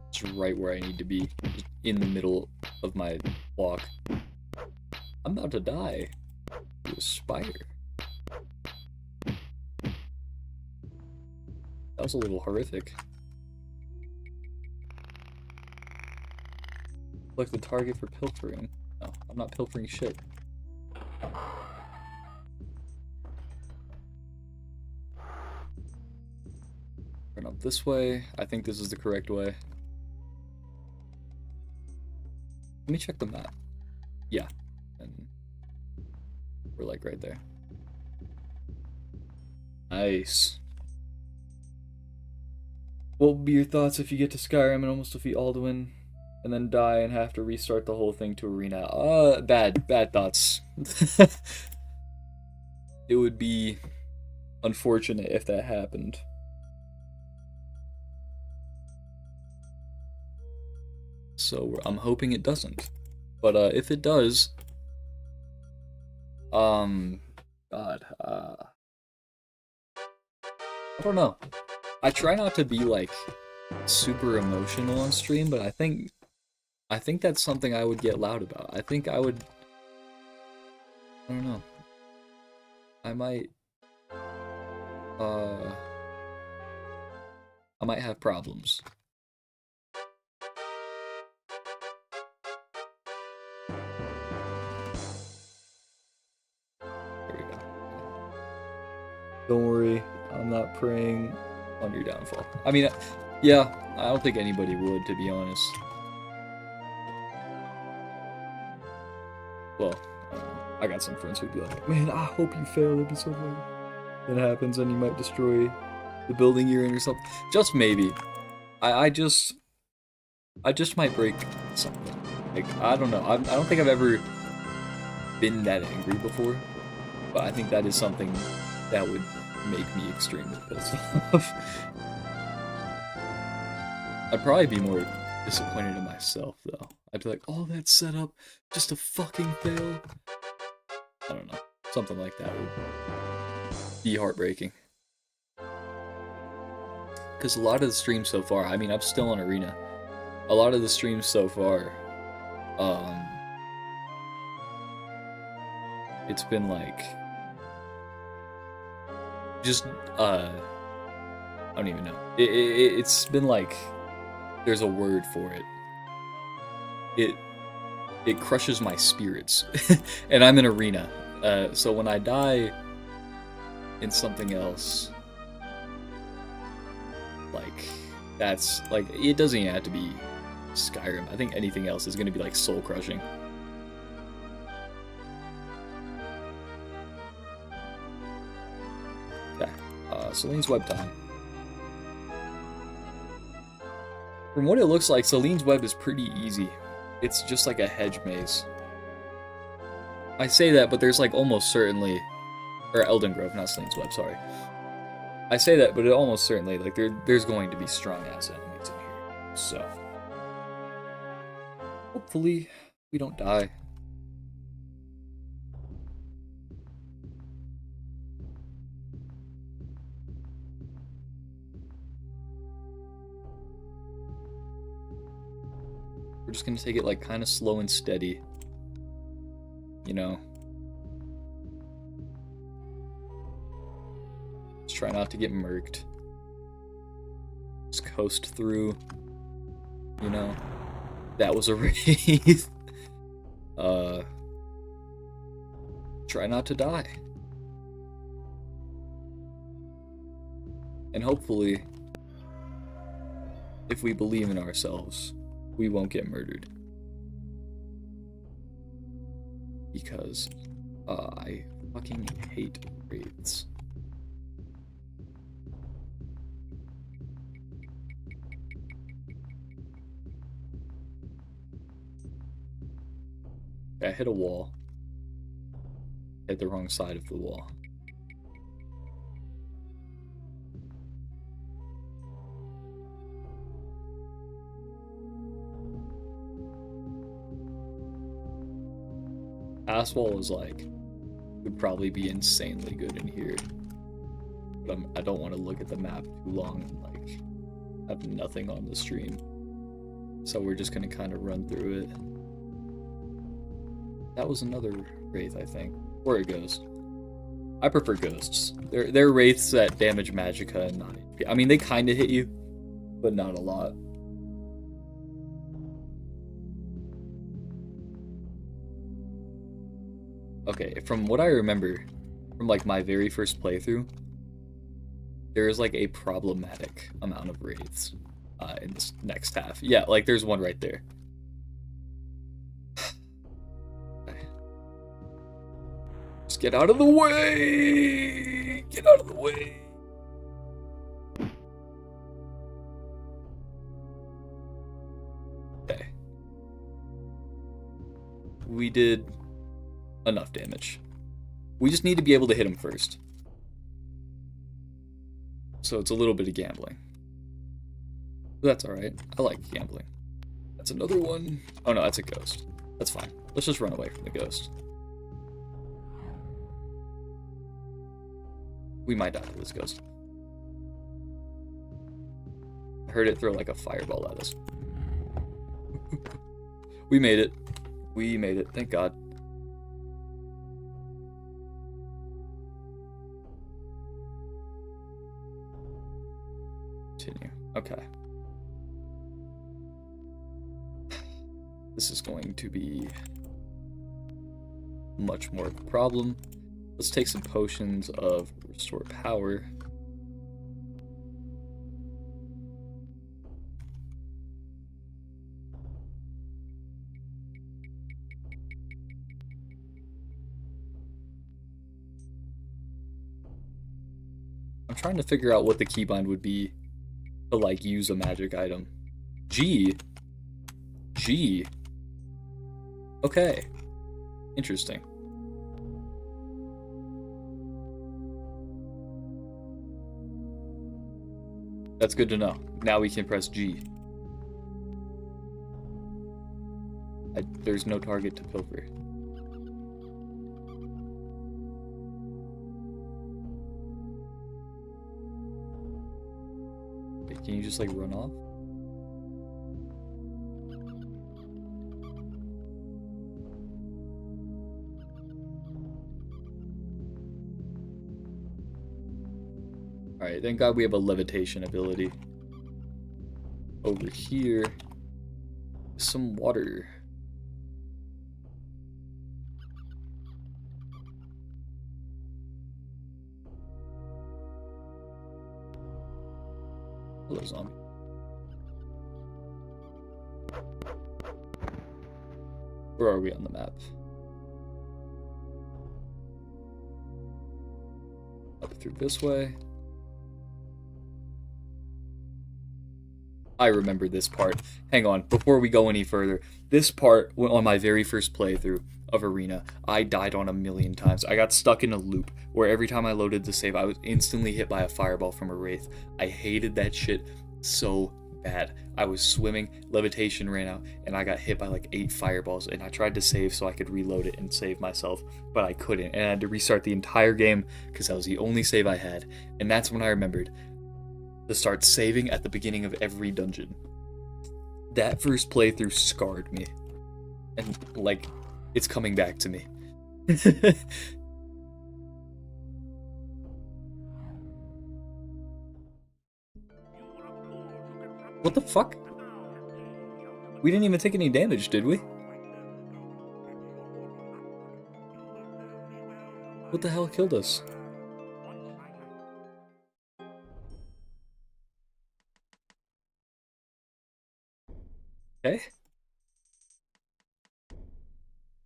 It's right where I need to be, just in the middle of my walk. I'm about to die. To a spider. That was a little horrific. Like the target for pilfering. No, I'm not pilfering shit. Run up this way. I think this is the correct way. Let me check the map. Yeah. And we're like right there. Nice. What would be your thoughts if you get to Skyrim and almost defeat Alduin, and then die and have to restart the whole thing to arena? Bad thoughts. It would be unfortunate if that happened. So I'm hoping it doesn't. But if it does, God, I don't know. I try not to be like super emotional on stream, but I think that's something I would get loud about. I think I would, I don't know. I might have problems. There we go. Don't worry, I'm not praying on your downfall. I mean, yeah, I don't think anybody would, to be honest. Well, I got some friends who'd be like, man, I hope you fail, it'd be so funny. Then it happens and you might destroy the building you're in or something. Just maybe. I just might break something. Like, I don't know. I don't think I've ever been that angry before, but I think that is something that would make me extremely pissed off. I'd probably be more disappointed in myself, though. I'd be like, oh, that's set up just to fucking fail. I don't know. Something like that would be heartbreaking. Because a lot of the streams so far, I mean, I'm still on Arena. A lot of the streams so far, it's been like, just, I don't even know. It's been like, there's a word for it. It crushes my spirits. And I'm in Arena. So when I die in something else, like, that's, like, it doesn't even have to be Skyrim. I think anything else is going to be, like, soul-crushing. Okay, Celine's web time. From what it looks like, Celine's web is pretty easy. It's just like a hedge maze. I say that, but there's, like, almost certainly... Or Elden Grove, not Celine's web, sorry. I say that, but it almost certainly, like, there's going to be strong-ass enemies in here. So... hopefully, we don't die. We're just gonna take it like kind of slow and steady. You know. Just try not to get murked. Just coast through. You know. That was a wraith. Try not to die. And hopefully, if we believe in ourselves, we won't get murdered. Because I fucking hate wraiths. I hit a wall. Hit the wrong side of the wall. Asphalt is like, would probably be insanely good in here. But I don't want to look at the map too long and like have nothing on the stream. So we're just gonna kind of run through it. That was another wraith, I think. Or a ghost. I prefer ghosts. They're wraiths that damage magicka and not HP. I mean, they kind of hit you, but not a lot. Okay, from what I remember, from like my very first playthrough, there is like a problematic amount of wraiths in this next half. Yeah, like there's one right there. Just get out of the way! Get out of the way! Okay. We did enough damage. We just need to be able to hit him first. So it's a little bit of gambling. But that's alright. I like gambling. That's another one. Oh no, that's a ghost. That's fine. Let's just run away from the ghost. We might die to this ghost. I heard it throw like a fireball at us. We made it. We made it. Thank God. Continue. Okay. This is going to be much more of a problem. Let's take some potions of restore power. I'm trying to figure out what the keybind would be to like use a magic item. G. G. Okay. Interesting. That's good to know. Now we can press G. There's no target to pilfer. Okay, can you just like run off? Alright, thank God we have a levitation ability. Over here, some water. Hello, zombie. Where are we on the map? Up through this way. I remember this part. Hang on, before we go any further. This part, on my very first playthrough of Arena, I died on 1,000,000 times. I got stuck in a loop where every time I loaded the save, I was instantly hit by a fireball from a wraith. I hated that shit so bad. I was swimming, levitation ran out, and I got hit by like 8 fireballs, and I tried to save so I could reload it and save myself, but I couldn't, and I had to restart the entire game because that was the only save I had. And that's when I remembered to start saving at the beginning of every dungeon. That first playthrough scarred me. And, like, it's coming back to me. What the fuck? We didn't even take any damage, did we? What the hell killed us? Okay.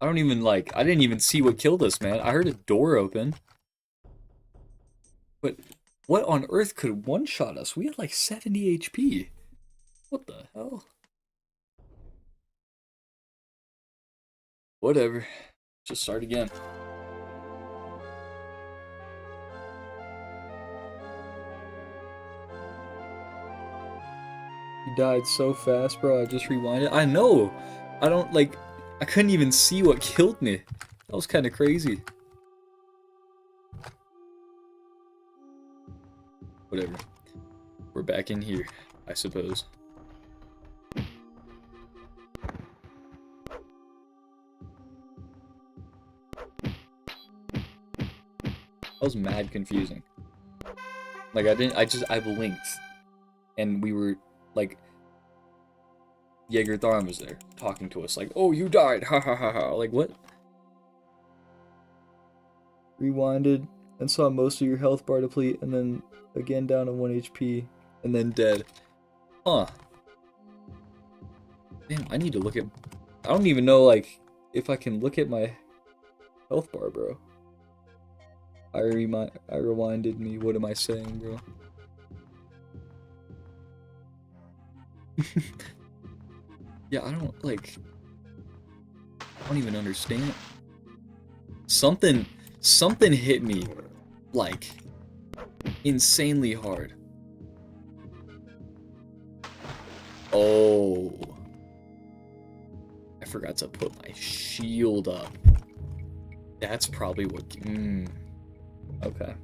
I didn't even see what killed us, man. I heard a door open. But what on earth could one-shot us? We had like 70 HP. What the hell? Whatever. Just start again. You died so fast, bro. I just rewinded. I know! I couldn't even see what killed me. That was kind of crazy. Whatever. We're back in here, I suppose. That was mad confusing. Like, I blinked. And we were, like, Jaeger Thorn was there, talking to us, like, oh, you died, ha ha ha ha. Like, what? Rewinded, and saw most of your health bar deplete, and then again down to 1 HP, and then dead. Huh. Damn, I need to look at... I don't even know, like, if I can look at my health bar, I rewinded me. What am I saying, bro? Yeah, I don't even understand. Something hit me, like, insanely hard. Oh. I forgot to put my shield up. That's probably what... Okay.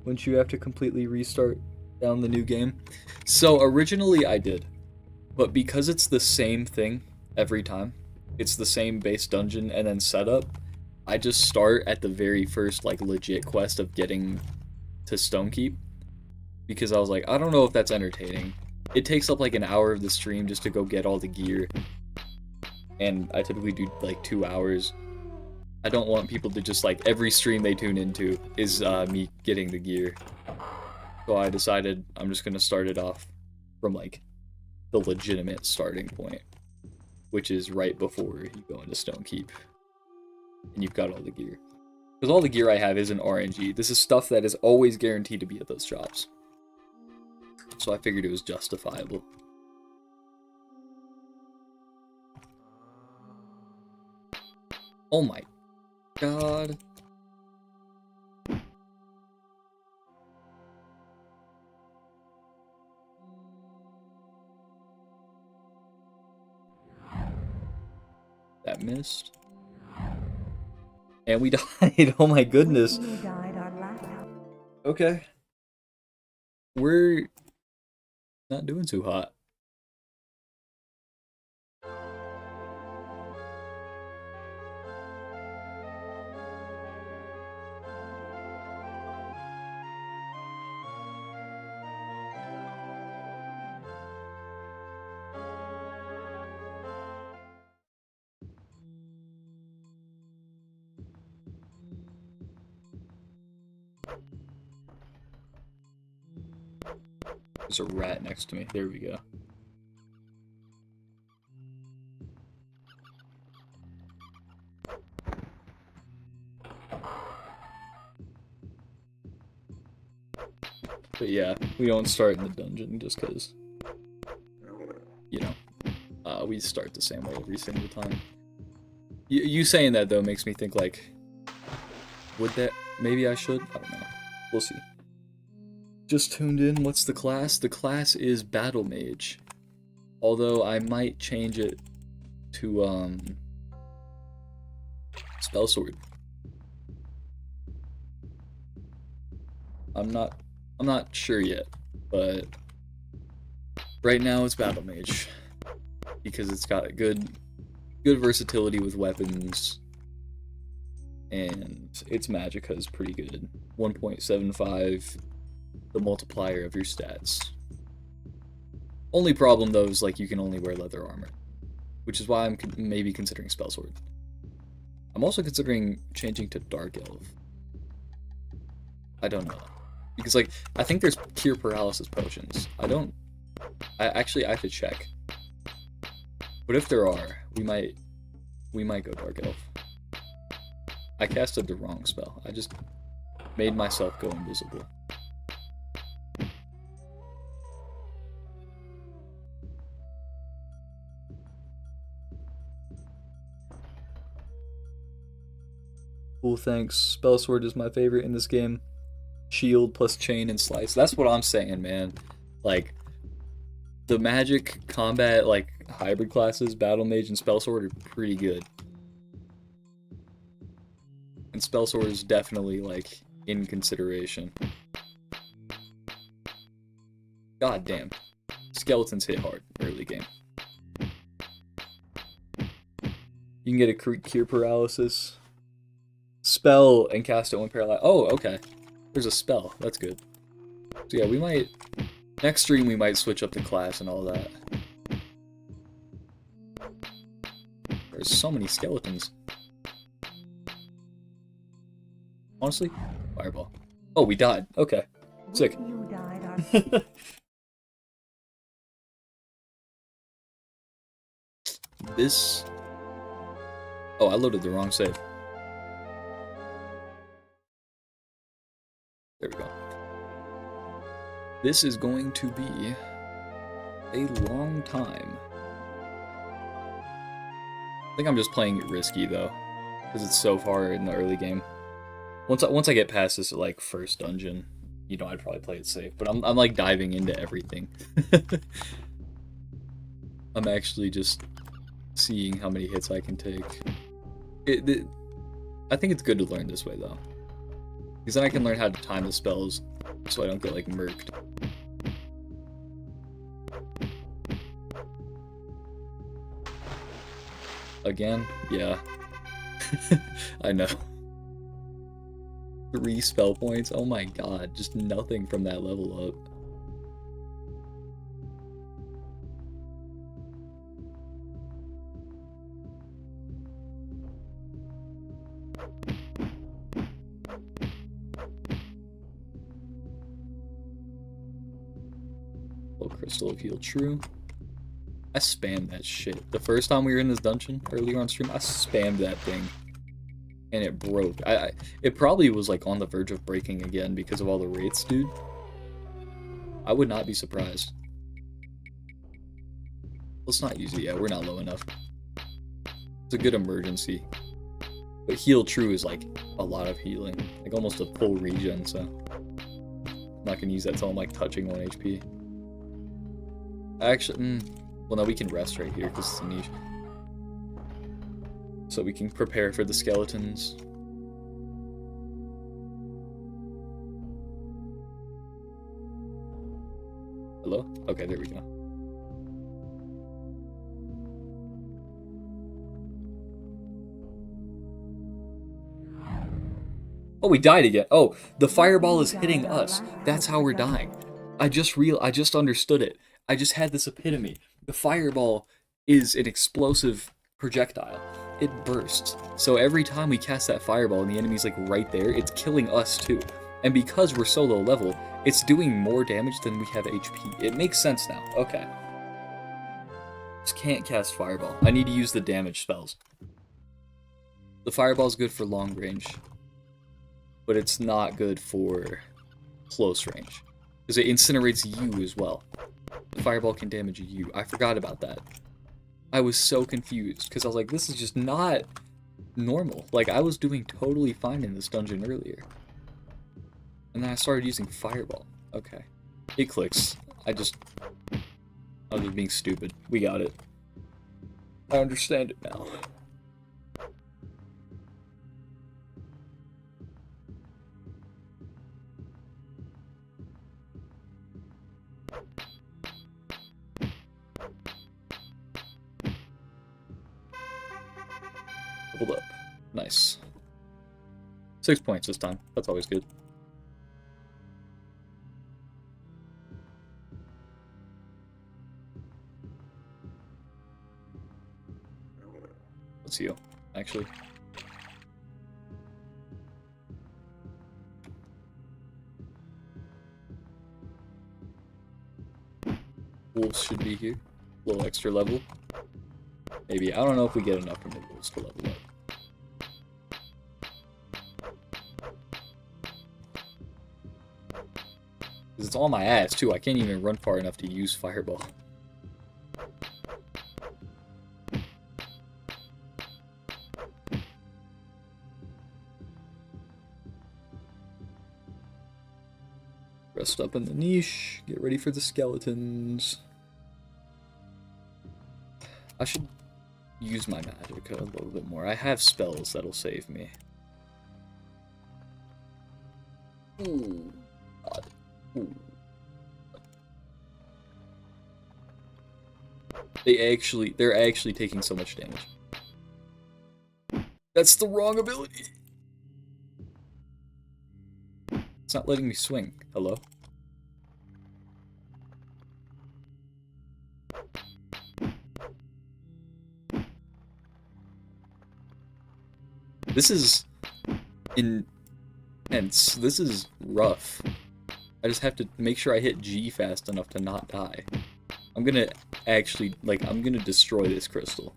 Wouldn't you have to completely restart down the new game? So originally I did, but because it's the same thing every time, it's the same base dungeon and then setup, I just start at the very first like legit quest of getting to Stonekeep, because I was like, I don't know if that's entertaining. It takes up like an hour of the stream just to go get all the gear, and I typically do like 2 hours. I don't want people to just like every stream they tune into is me getting the gear. So I decided I'm just gonna start it off from like the legitimate starting point, which is right before you go into Stonekeep and you've got all the gear. Because all the gear I have isn't RNG. This is stuff that is always guaranteed to be at those shops. So I figured it was justifiable. Oh my god. That missed. And we died. Oh my goodness. We died our last. Okay. We're not doing too hot. There's a rat next to me. There we go. But yeah, we don't start in the dungeon just because, you know, we start the same way every single time. You saying that, though, makes me think, like, would that... Maybe I should? I don't know. We'll see. Just tuned in. What's the class? The class is Battle Mage. Although I might change it to, Spell Sword. I'm not sure yet, but Right now it's Battle Mage. Because it's got good versatility with weapons. And its magicka is pretty good. 1.75, the multiplier of your stats. Only problem though is like you can only wear leather armor. Which is why I'm maybe considering Spell Sword. I'm also considering changing to Dark Elf. I don't know. Because like, I think there's Cure Paralysis potions. I have to check. But if there are, we might go Dark Elf. I casted the wrong spell. I just made myself go invisible. Cool, thanks. Spell Sword is my favorite in this game. Shield plus chain and slice. That's what I'm saying, man. Like, the magic combat, like, hybrid classes, Battle Mage and Spell Sword are pretty good. And Spell Sword is definitely, like, in consideration. God damn. Skeletons hit hard early game. You can get a Cure Paralysis spell and cast it when paralyzed. Oh, okay. There's a spell. That's good. So yeah, we might... Next stream we might switch up the class and all that. There's so many skeletons. Honestly, fireball. Oh, we died. Okay. Sick. You died, our This... Oh, I loaded the wrong save. There we go. This is going to be a long time. I think I'm just playing it risky though, because it's so far in the early game. Once I get past this like first dungeon, you know, I'd probably play it safe. But I'm like diving into everything. I'm actually just seeing how many hits I can take. I think it's good to learn this way though, because then I can learn how to time the spells, so I don't get like murked. Again? Yeah. I know. 3 spell points? Oh my god, just nothing from that level up. Low Crystal of Heal, true. I spammed that shit. The first time we were in this dungeon, earlier on stream, I spammed that thing. And it broke. It probably was like on the verge of breaking again because of all the wraiths, dude. I would not be surprised. Let's not use it yet, we're not low enough. It's a good emergency. But heal true is like a lot of healing. Like almost a full regen, so I'm not gonna use that till I'm like touching 1 HP. Actually, well no, we can rest right here because it's a niche. So we can prepare for the skeletons. Hello? Okay, there we go. Oh, we died again. Oh, the fireball is hitting us. That's how we're dying. I just understood it. I just had this epitome. The fireball is an explosive projectile. It bursts. So every time we cast that fireball and the enemy's like right there, it's killing us too. And because we're so low level, it's doing more damage than we have HP. It makes sense now. Okay. Just can't cast fireball. I need to use the damage spells. The fireball's good for long range, but it's not good for close range, because it incinerates you as well. The fireball can damage you. I forgot about that. I was so confused, because I was like, this is just not normal. Like, I was doing totally fine in this dungeon earlier. And then I started using fireball. Okay. It clicks. I was just being stupid. We got it. I understand it now. Leveled up. Nice. 6 points this time. That's always good. Let's heal, actually. Wolves should be here. A little extra level. Maybe. I don't know if we get enough from the wolves to level up. Because it's on my ass, too. I can't even run far enough to use Fireball. Rest up in the niche. Get ready for the skeletons. I should use my magic a little bit more. I have spells that'll save me. Ooh. God. Ooh. They're actually taking so much damage. That's the wrong ability. It's not letting me swing. Hello? This is intense. This is rough. I just have to make sure I hit G fast enough to not die. I'm gonna actually, like, I'm gonna destroy this crystal.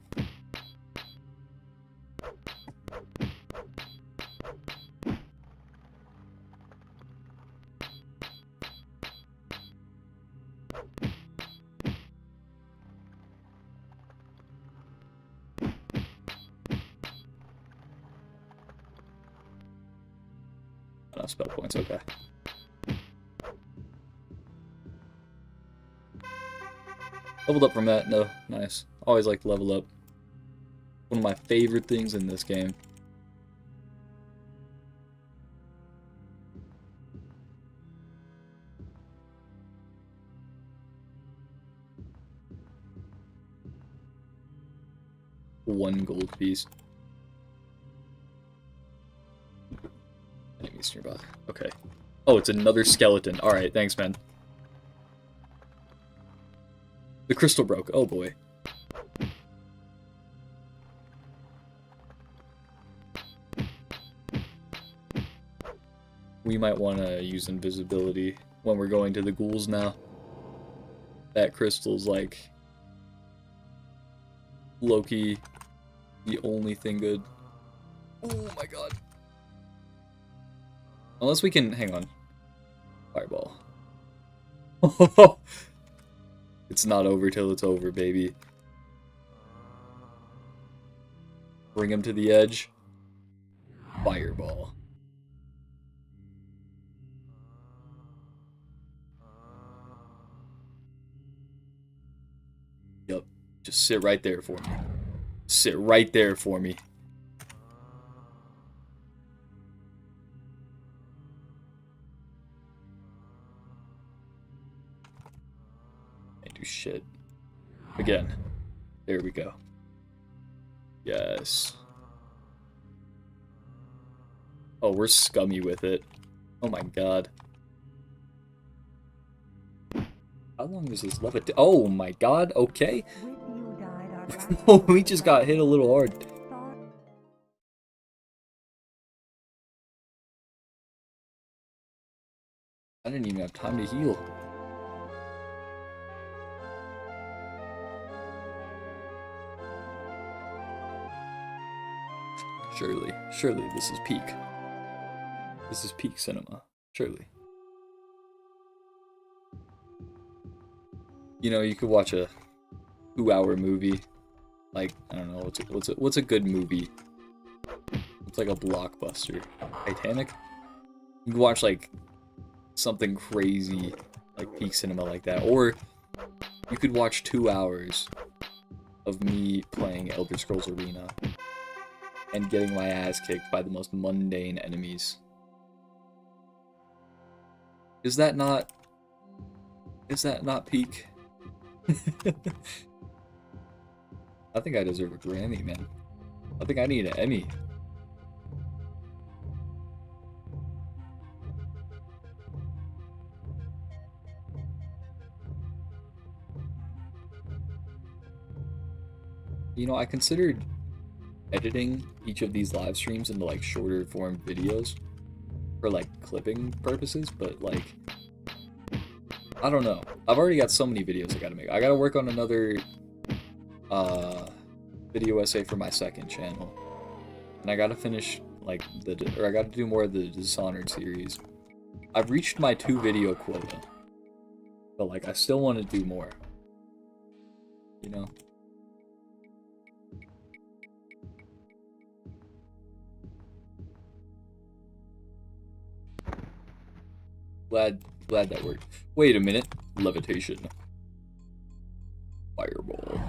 Enough spell points, okay. Leveled up from that, no, nice. Always like to level up. One of my favorite things in this game. One gold piece. Enemies nearby. Okay. Oh, it's another skeleton. Alright, thanks, man. The crystal broke. Oh, boy. We might want to use invisibility when we're going to the ghouls now. That crystal's like Loki, the only thing good. Oh my god. Unless we can, hang on. Fireball. It's not over till it's over, baby. Bring him to the edge. Fireball. Yup. Just sit right there for me. Sit right there for me. Can't do shit. Again. There we go. Yes. Oh, we're scummy with it. Oh my god. How long does this levitate? Oh my god, okay. Oh, we just got hit a little hard. I didn't even have time to heal. Surely this is peak. This is peak cinema. Surely. You know, you could watch a 2-hour movie. Like, I don't know, what's a good movie? It's like a blockbuster. Titanic? You could watch like something crazy, like peak cinema like that. Or you could watch 2 hours of me playing Elder Scrolls Arena and getting my ass kicked by the most mundane enemies. Is that not peak? I think I deserve a Grammy, man. I think I need an Emmy. You know, I considered editing each of these live streams into like shorter form videos for like clipping purposes, but like I don't know. I've already got so many videos I gotta make. I gotta work on another video essay for my second channel, and I gotta finish like I gotta do more of the Dishonored series. I've reached my 2 video quota, but like I still want to do more, you know. Glad that worked. Wait a minute. Levitation. Fireball.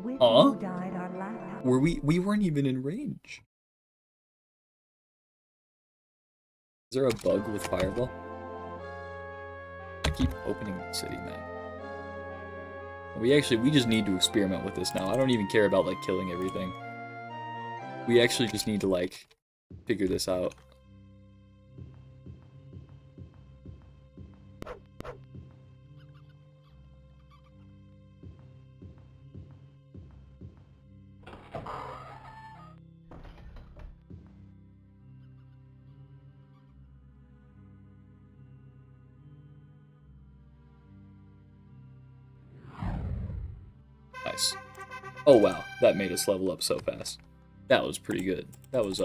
With Huh? who died our last house. Were we weren't even in range. Is there a bug with Fireball? I keep opening the city, man. We just need to experiment with this now. I don't even care about like killing everything. We actually just need to like figure this out. Nice. Oh wow, that made us level up so fast. That was pretty good. That was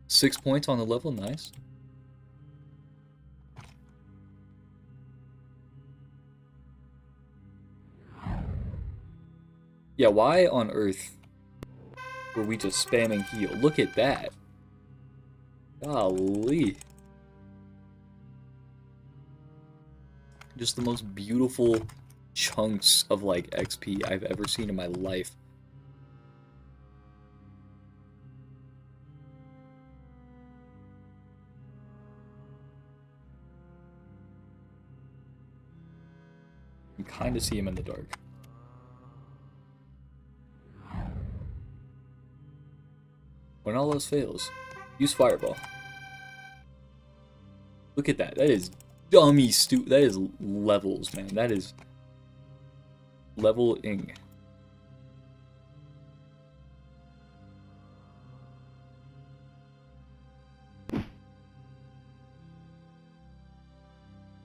6 points on the level, nice. Yeah, why on earth were we just spamming heal? Look at that. Golly. Just the most beautiful chunks of like XP I've ever seen in my life. You can kind of see him in the dark. When all else fails, use Fireball. Look at that. That is dummy that is levels, man. That is leveling.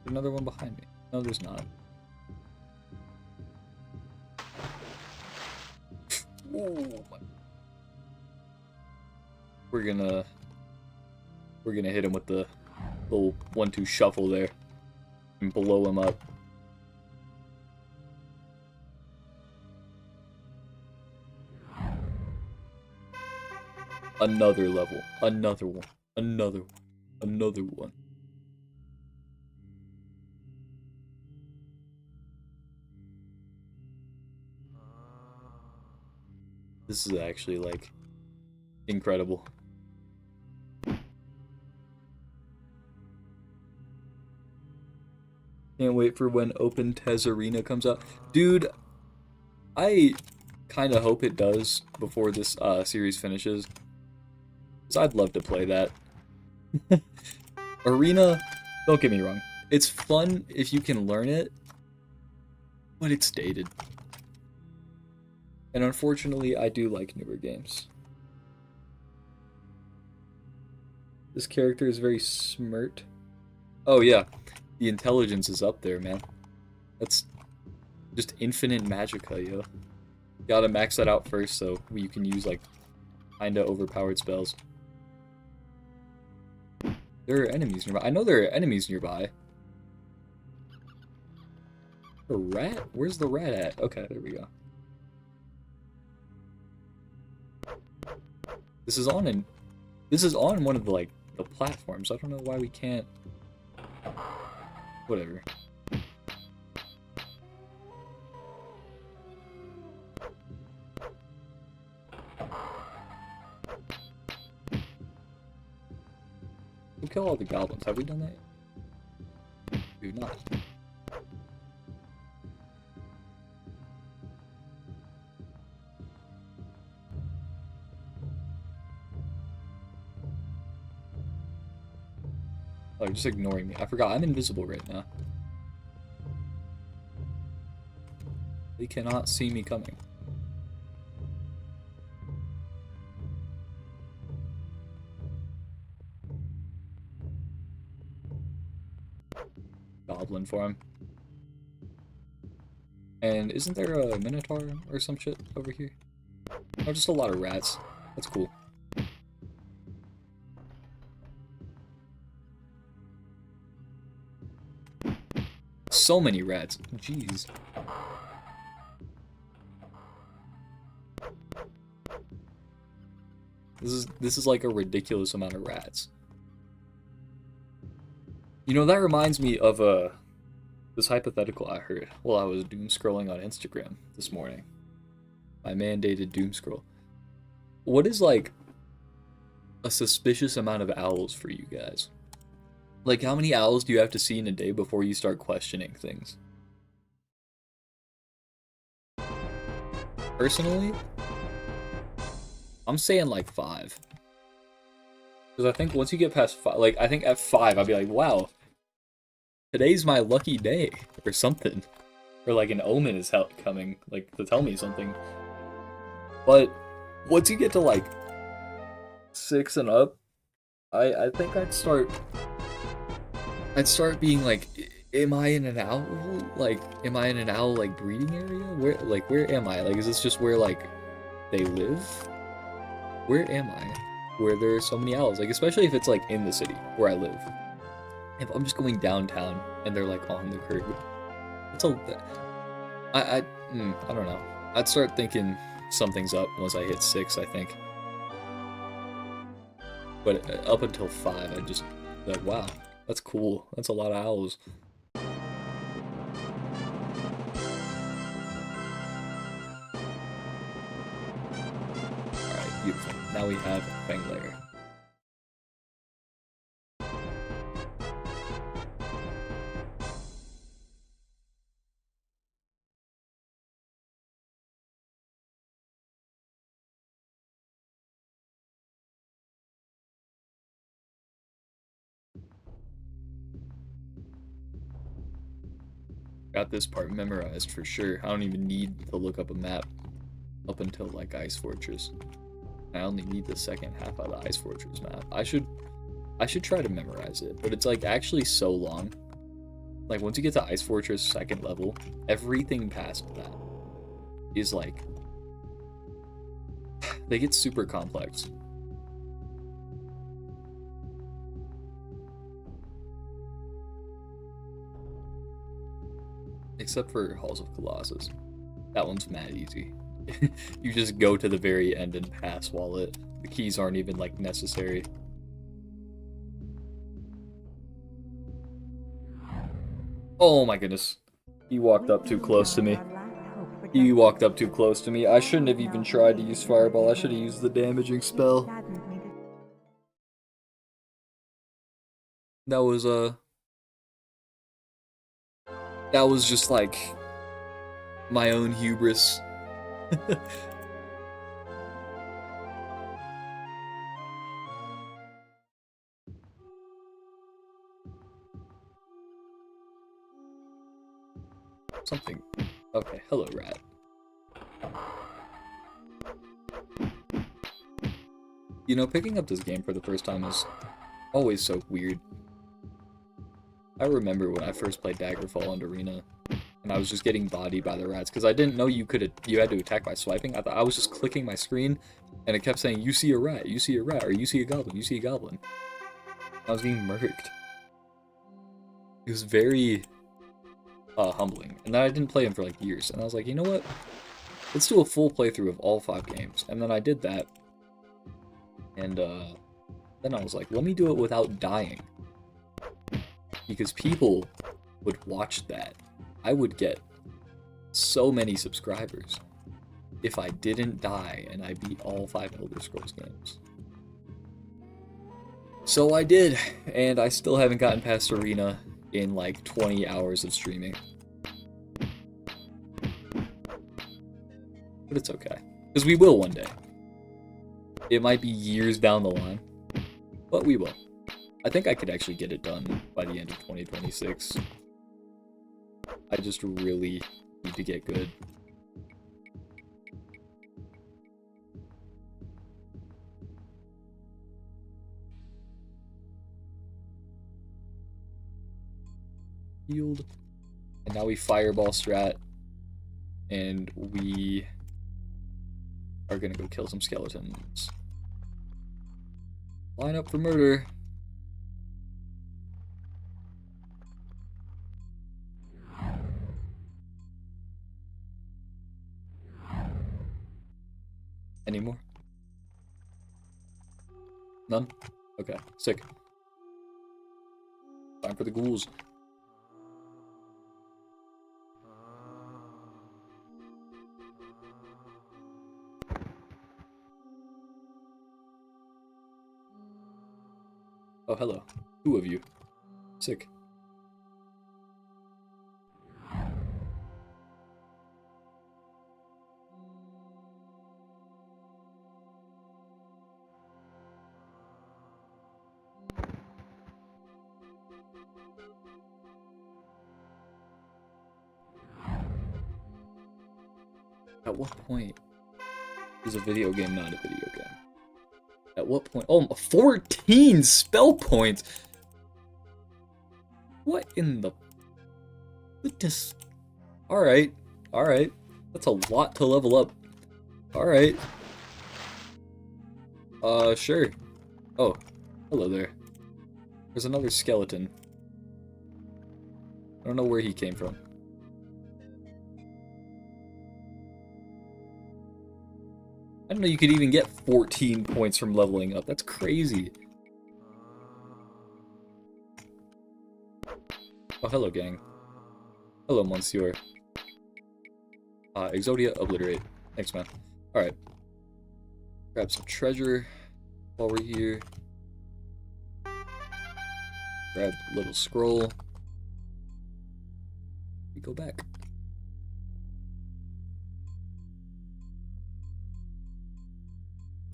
Another one behind me. No, there's not. Ooh. We're gonna hit him with the little 1-2 shuffle there and blow him up. Another level. Another one. Another one. Another one. This is actually, like, incredible. Can't wait for when Open Tez Arena comes out. Dude, I kind of hope it does before this series finishes. Because I'd love to play that. Arena, don't get me wrong. It's fun if you can learn it, but it's dated. And unfortunately, I do like newer games. This character is very smirt. Oh yeah, the intelligence is up there, man. That's just infinite magicka, yo. Gotta max that out first so you can use, like, kinda overpowered spells. There are enemies nearby. I know there are enemies nearby. A rat? Where's the rat at? Okay, there we go. This is on one of the, like, the platforms. I don't know why we can't. Whatever. We'll kill all the goblins. Have we done that yet? We've not. I Oh, you're just ignoring me. I forgot, I'm invisible right now. They cannot see me coming. Goblin for him. And isn't there a minotaur or some shit over here? Oh, just a lot of rats. That's cool. So many rats. Jeez. This is like a ridiculous amount of rats. You know, that reminds me of this hypothetical I heard while I was doom scrolling on Instagram this morning. My mandated doom scroll. What is like a suspicious amount of owls for you guys? Like, how many owls do you have to see in a day before you start questioning things? Personally, I'm saying like 5. Because I think once you get past 5, like, I think at 5, I'll be like, wow, today's my lucky day, or something. Or like an omen is coming, like, to tell me something. But once you get to like 6 and up, I think I'd start being like, am I in an owl? Like, am I in an owl, like, breeding area? Where am I? Like, is this just where, like, they live? Where am I? Where there are so many owls? Like, especially if it's, like, in the city where I live. If I'm just going downtown and they're, like, on the curb. It's a... I don't know. I'd start thinking something's up once I hit 6, I think. But up until 5, I just... like, wow. That's cool. That's a lot of owls. Alright, beautiful. Now we have Fang Lair. Got this part memorized for sure. I don't even need to look up a map up until like Ice Fortress. I only need the second half of the Ice Fortress map. I should try to memorize it, but it's like actually so long. Like once you get to Ice Fortress 2nd level, everything past that is like they get super complex. Except for Halls of Colossus. That one's mad easy. You just go to the very end and pass wallet. The keys aren't even, like, necessary. Oh my goodness. He walked up too close to me. He walked up too close to me. I shouldn't have even tried to use Fireball. I should have used the damaging spell. That was just like my own hubris. Something. Okay, hello, rat. You know, picking up this game for the first time is always so weird. I remember when I first played Daggerfall on Arena, and I was just getting bodied by the rats, because I didn't know you had to attack by swiping. I thought I was just clicking my screen, and it kept saying, you see a rat, you see a rat, or you see a goblin, you see a goblin. I was being murked. It was very humbling. And then I didn't play him for like years, and I was like, you know what? Let's do a full playthrough of all 5 games. And then I did that, and then I was like, let me do it without dying. Because people would watch that. I would get so many subscribers if I didn't die and I beat all 5 Elder Scrolls games. So I did, and I still haven't gotten past Arena in like 20 hours of streaming. But it's okay, because we will one day. It might be years down the line, but we will. I think I could actually get it done by the end of 2026. I just really need to get good. Healed. And now we fireball strat. And we are gonna go kill some skeletons. Line up for murder. Any more? None? Okay, sick. Time for the ghouls. Oh, hello. 2 of you. Sick. At what point is a video game not a video game? At what point? Oh, 14 spell points! What in the... goodness? Alright, alright. That's a lot to level up. Alright. Sure. Oh, hello there. There's another skeleton. I don't know where he came from. I didn't know you could even get 14 points from leveling up. That's crazy. Oh, hello, gang. Hello, Monsieur. Exodia, obliterate. Thanks, man. Alright. Grab some treasure while we're here. Grab a little scroll. We go back.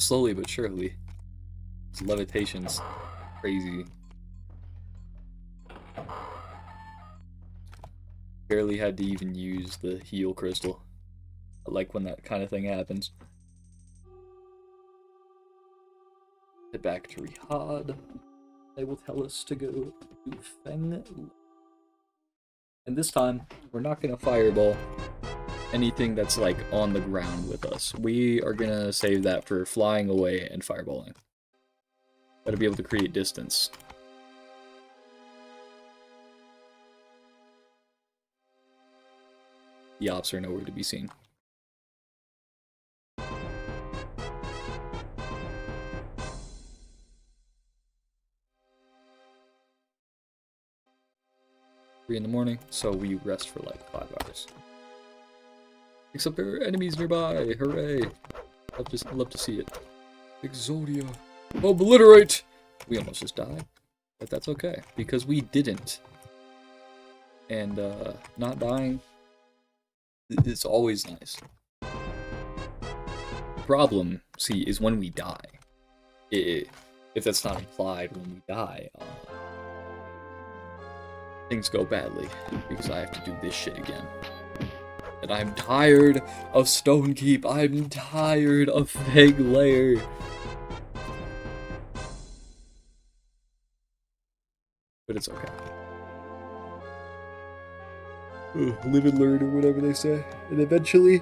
Slowly but surely. This levitation's crazy. Barely had to even use the heal crystal. I like when that kind of thing happens. Head back to Rihad. They will tell us to go to Feng. And this time, we're not gonna fireball anything that's like on the ground with us. We are gonna save that for flying away and fireballing. Gotta be able to create distance. The ops are nowhere to be seen. Three in the morning, so we rest for like 5 hours. Except there are enemies nearby. Hooray! Love to see it. Exodia. Obliterate! We almost just died. But that's okay, because we didn't. And not dying, it's always nice. Problem, see, is when we die. If that's not implied when we die, things go badly, because I have to do this shit again. And I'm tired of Stonekeep. I'm tired of Vague Lair. But it's okay. Live and learn, or whatever they say. And eventually,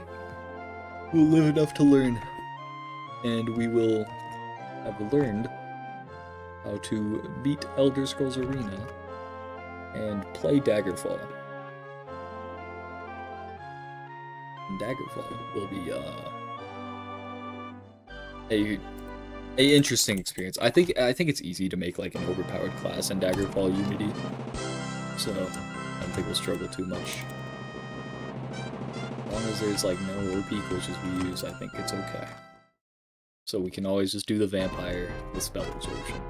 we'll live enough to learn. And we will have learned how to beat Elder Scrolls Arena and play Daggerfall. And Daggerfall will be a interesting experience. I think it's easy to make like an overpowered class in Daggerfall Unity, so I don't think we'll struggle too much. As long as there's like no OP coaches we use, I think it's okay. So we can always just do the vampire, the spell absorption.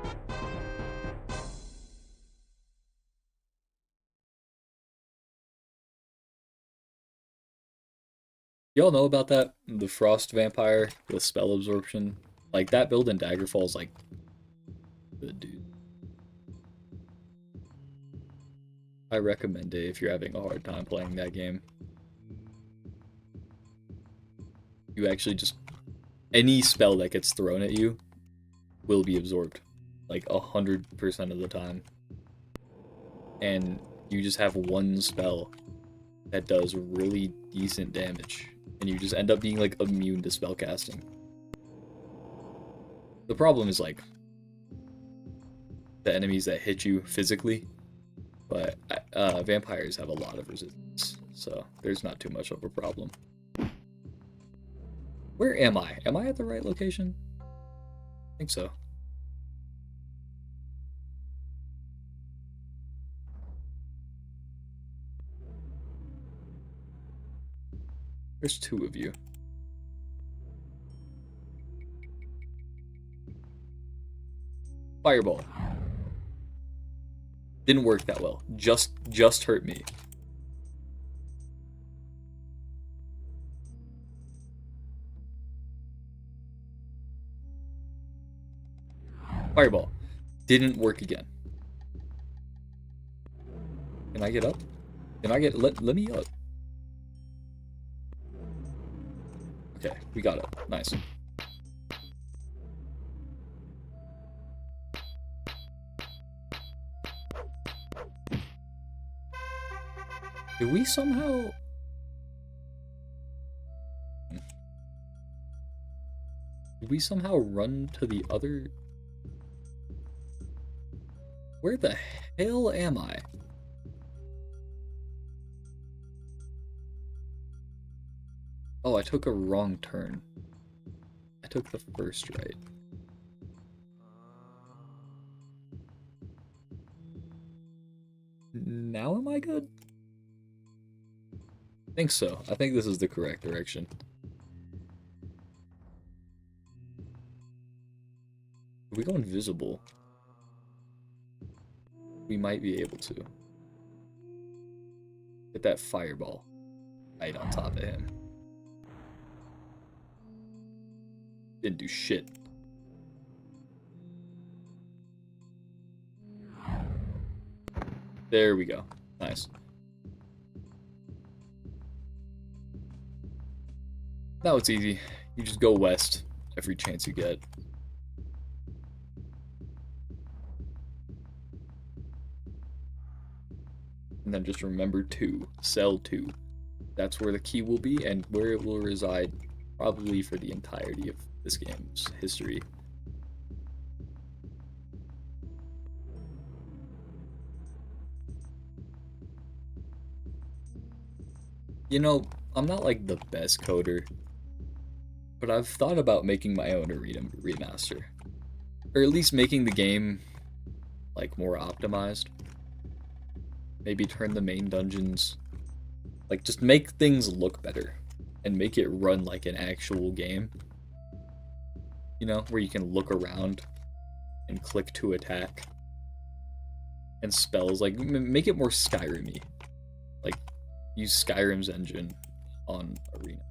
Y'all know about that? The Frost Vampire with spell absorption? Like, that build in Daggerfall is, like, good, dude. I recommend it if you're having a hard time playing that game. You actually just... Any spell that gets thrown at you will be absorbed. Like 100% of the time. And you just have one spell that does really decent damage. And you just end up being like immune to spellcasting. The problem is like the enemies that hit you physically, but vampires have a lot of resistance, so there's not too much of a problem. Where am I? Am I at the right location? I think so. There's two of you. Fireball. Didn't work that well. Just hurt me. Fireball. Didn't work again. Can I get up? Can I get... Let me up. Okay, we got up. Nice. Did we somehow... Did we somehow run to the other... Where the hell am I? Oh, I took a wrong turn. I took the first right. Now am I good? I think so. I think this is the correct direction. If we go invisible, we might be able to get that fireball right on top of him. Didn't do shit. There we go. Nice. Now it's easy. You just go west every chance you get. And then just remember cell 2. That's where the key will be and where it will reside probably for the entirety of this game's history. You know, I'm not like the best coder, but I've thought about making my own arena remaster. Or at least making the game like more optimized. Maybe turn the main dungeons, like just make things look better and make it run like an actual game. You know, where you can look around and click to attack. And spells, like make it more Skyrim-y. Like use Skyrim's engine on Arena.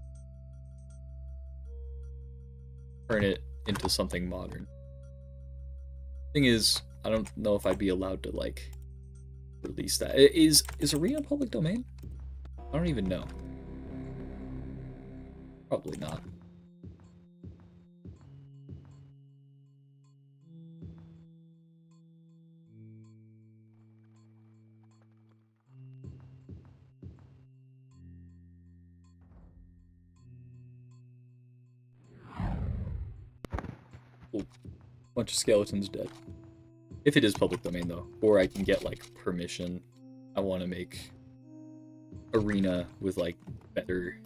Turn it into something modern. Thing is, I don't know if I'd be allowed to like release that. Is Arena public domain? I don't even know. Probably not. Cool. Bunch of skeletons dead. If it is public domain though, or I can get like permission. I want to make Arena with like better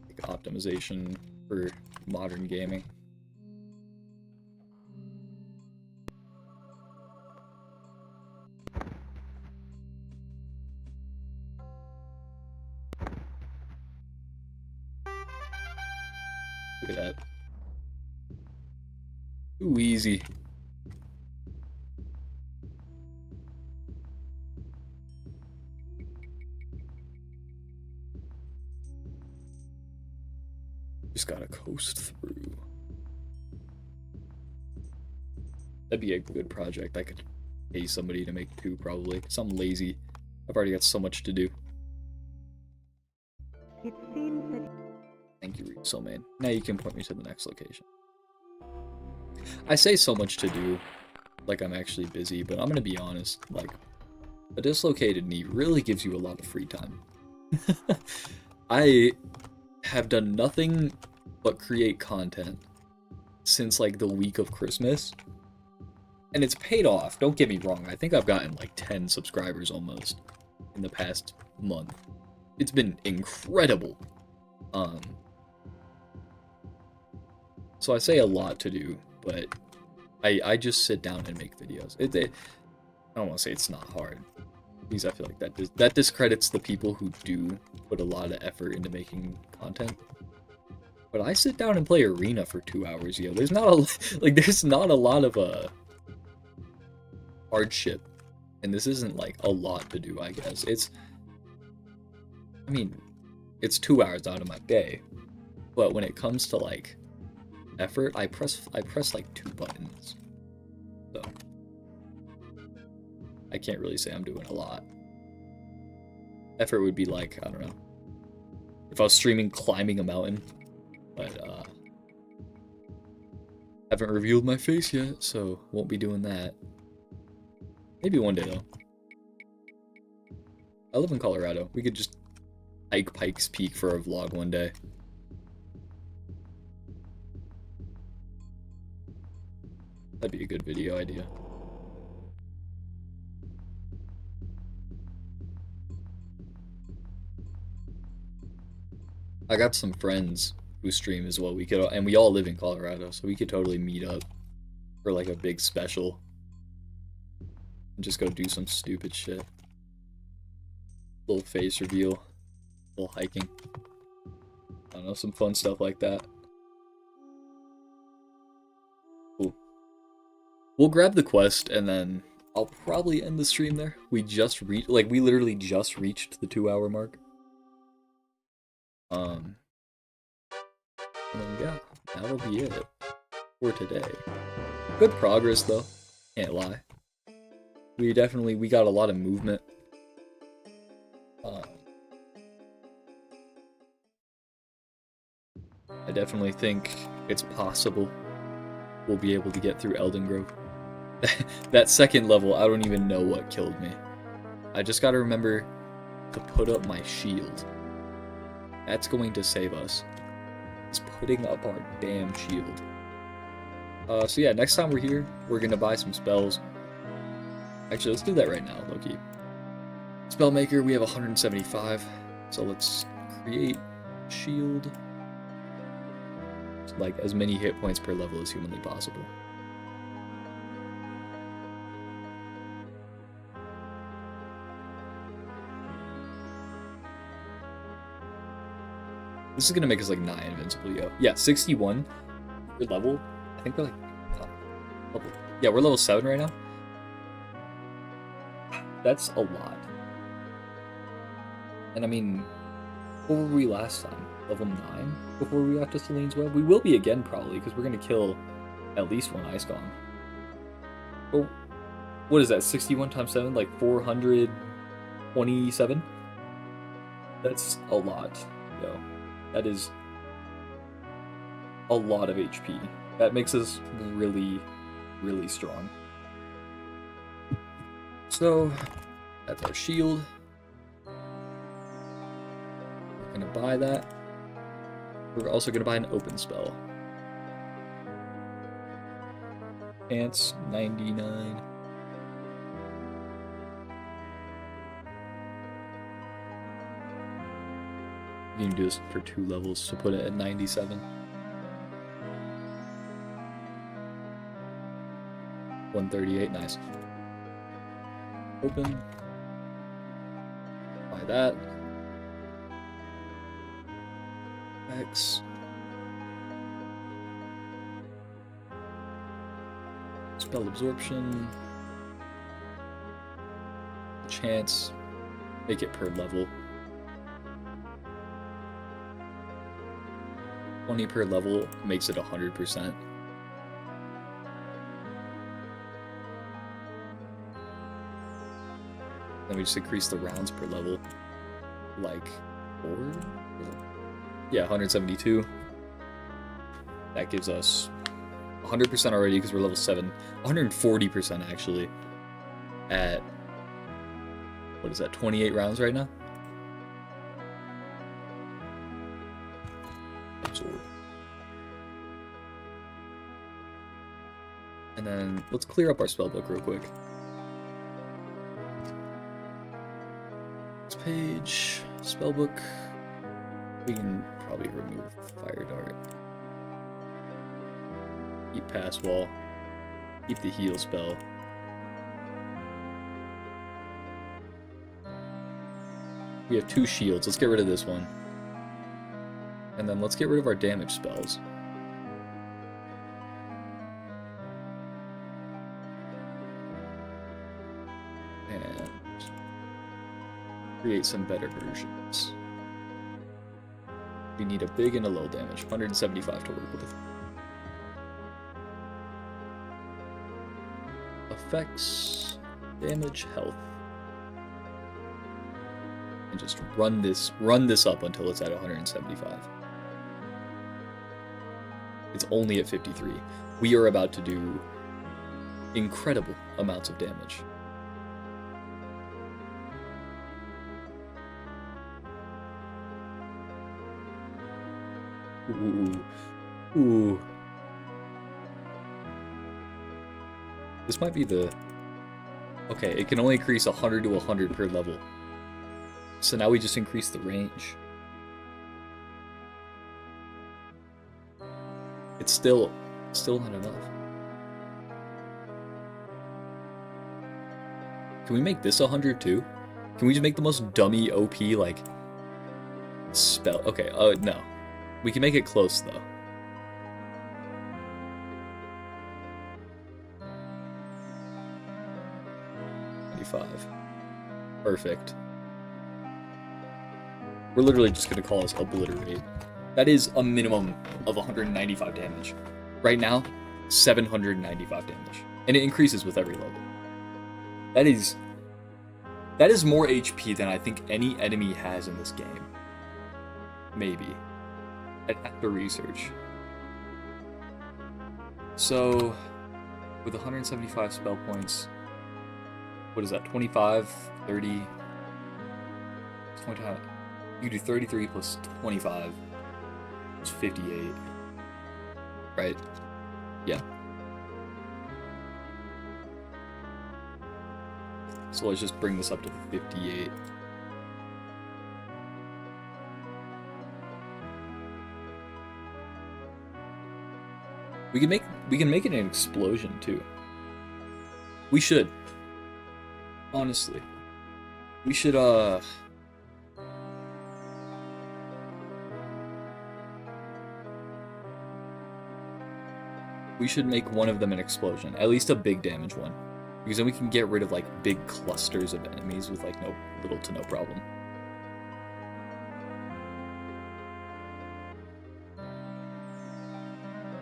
like, optimization for modern gaming. Look at that. Too easy. Just gotta coast through. That'd be a good project. I could pay somebody to make 2, probably. 'Cause I'm lazy. I've already got so much to do. It seems that Thank you, so man. Now you can point me to the next location. I say so much to do, like I'm actually busy, but I'm gonna be honest, like, a dislocated knee really gives you a lot of free time. I have done nothing but create content since, like, the week of Christmas, and it's paid off, don't get me wrong. I think I've gotten, like, 10 subscribers almost in the past month. It's been incredible. So I say a lot to do, but I just sit down and make videos. I don't want to say it's not hard, because I feel like that discredits the people who do put a lot of effort into making content. But I sit down and play Arena for 2 hours, yo. There's not a lot of hardship, and this isn't like a lot to do. I guess I mean, it's 2 hours out of my day, but when it comes to like effort, I press like 2 buttons, so I can't really say I'm doing a lot. Effort would be like, I don't know, if I was streaming climbing a mountain, but haven't revealed my face yet, so won't be doing that. Maybe one day though. I live in Colorado. We could just hike Pikes Peak for a vlog one day. That'd be a good video idea. I got some friends who stream as well. And we all live in Colorado, so we could totally meet up for like a big special and just go do some stupid shit. Little face reveal, little hiking. I don't know, some fun stuff like that. Cool. We'll grab the quest and then I'll probably end the stream there. We literally just reached the 2-hour mark. And then, yeah, that'll be it for today. Good progress though, can't lie. We got a lot of movement. I definitely think it's possible we'll be able to get through Elden Grove. That second level, I don't even know what killed me. I just gotta remember to put up my shield. That's going to save us. It's putting up our damn shield. So yeah, next time we're here, we're gonna buy some spells. Actually, let's do that right now, Loki. Spellmaker, we have 175. So let's create shield. Like as many hit points per level as humanly possible. This is gonna make us like 9 invincible, yo. Yeah, 61 per level. I think we're like level. Yeah, we're level 7 right now. That's a lot. And I mean, what were we last time? Level 9 before we got to Selene's Web? We will be again probably, because we're gonna kill at least one Ice Golem. Oh, what is that? 61 times 7? Like 427? That's a lot, yo. That is a lot of HP. That makes us really, really strong. So, that's our shield. We're gonna buy that. We're also gonna buy an open spell. Pants, 99. You can do this for 2 levels to put it at 97. 138, nice. Open. Buy that. X. Spell absorption. Chance. Make it per level. 20 per level makes it 100%. Then we just increase the rounds per level. Like 4? Yeah, 172. That gives us 100% already because we're level 7. 140% actually. At, what is that, 28 rounds right now? Absorb. And then let's clear up our spellbook real quick. This page, spellbook. We can probably remove fire dart. Keep pass wall. Keep the heal spell. We have 2 shields. Let's get rid of this one. And then let's get rid of our damage spells. And create some better versions. We need a big and a low damage. 175 to work with. Effects, damage, health. And just run this up until it's at 175. It's only at 53. We are about to do incredible amounts of damage. Ooh. Ooh. This might be the... Okay, it can only increase 100 to 100 per level. So now we just increase the range. It's still not enough. Can we make this 100 too? Can we just make the most dummy OP, like, spell? Okay, no. We can make it close, though. Perfect. We're literally just going to call this Obliterate. That is a minimum of 195 damage. Right now, 795 damage. And it increases with every level. That is more HP than I think any enemy has in this game. Maybe. I'd have to research. So, with 175 spell points, what is that, 25, 30, 25, you do 33 plus 25, it's 58, right? Yeah. So let's just bring this up to 58. We can make it an explosion too. We should. Honestly. We should we should make one of them an explosion. At least a big damage one. Because then we can get rid of like big clusters of enemies with like little to no problem.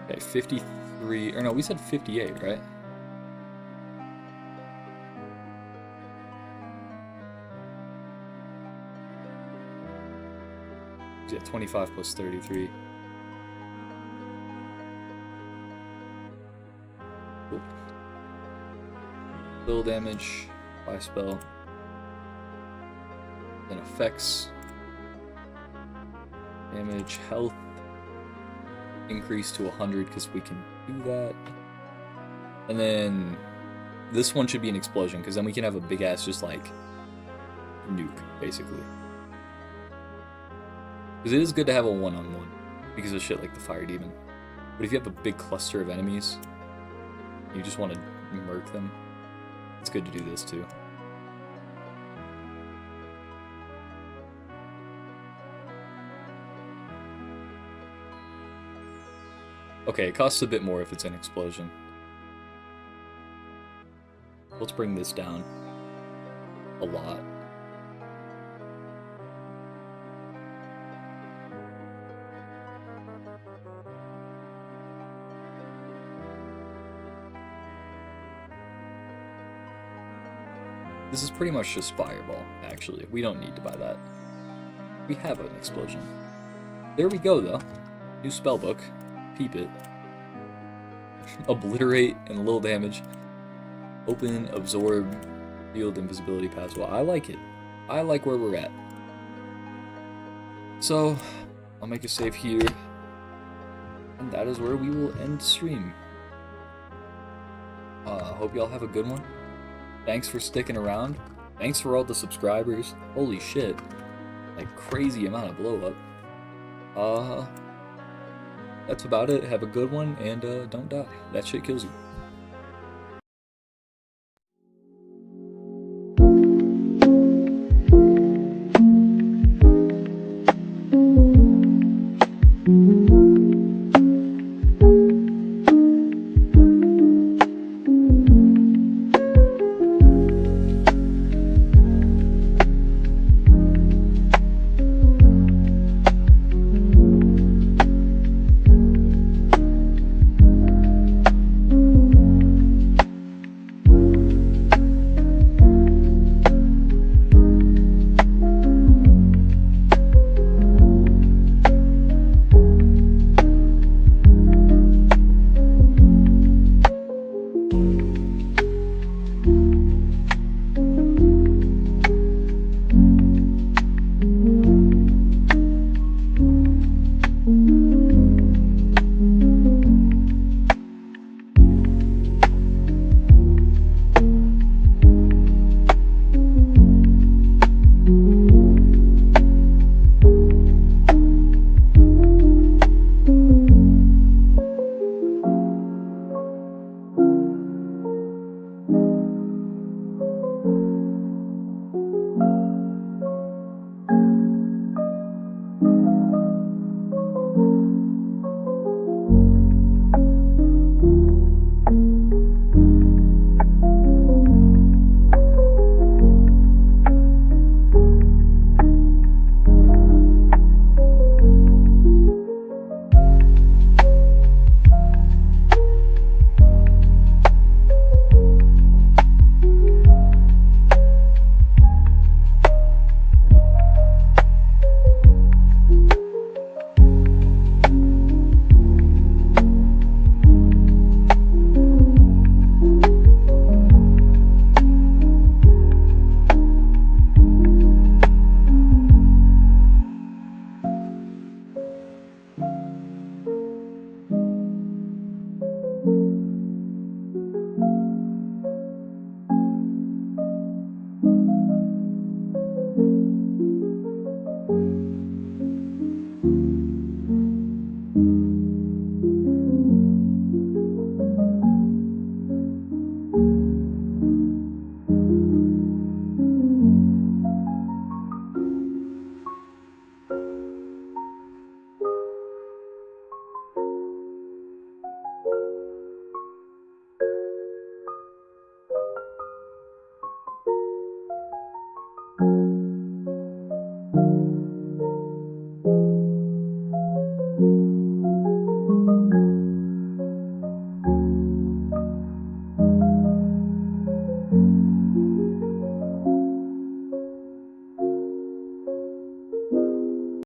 Okay, 53, or no, we said 58, right? Yeah, 25 plus 33. Cool. Little damage by spell. Then effects. Damage, health. Increase to 100 because we can do that. And then this one should be an explosion because then we can have a big ass just like nuke, basically. Because it is good to have a one-on-one because of shit like the fire demon. But if you have a big cluster of enemies, you just want to murk them, it's good to do this too. Okay, it costs a bit more if it's an explosion. Let's bring this down a lot. This is pretty much just fireball, actually. We don't need to buy that. We have an explosion. There we go, though. New spellbook. Peep it. Obliterate and a little damage. Open, absorb, field invisibility pass. Well, I like it. I like where we're at. So, I'll make a save here. And that is where we will end stream. Hope y'all have a good one. Thanks for sticking around. Thanks for all the subscribers. Holy shit. Like, crazy amount of blow up. That's about it. Have a good one, and don't die. That shit kills you.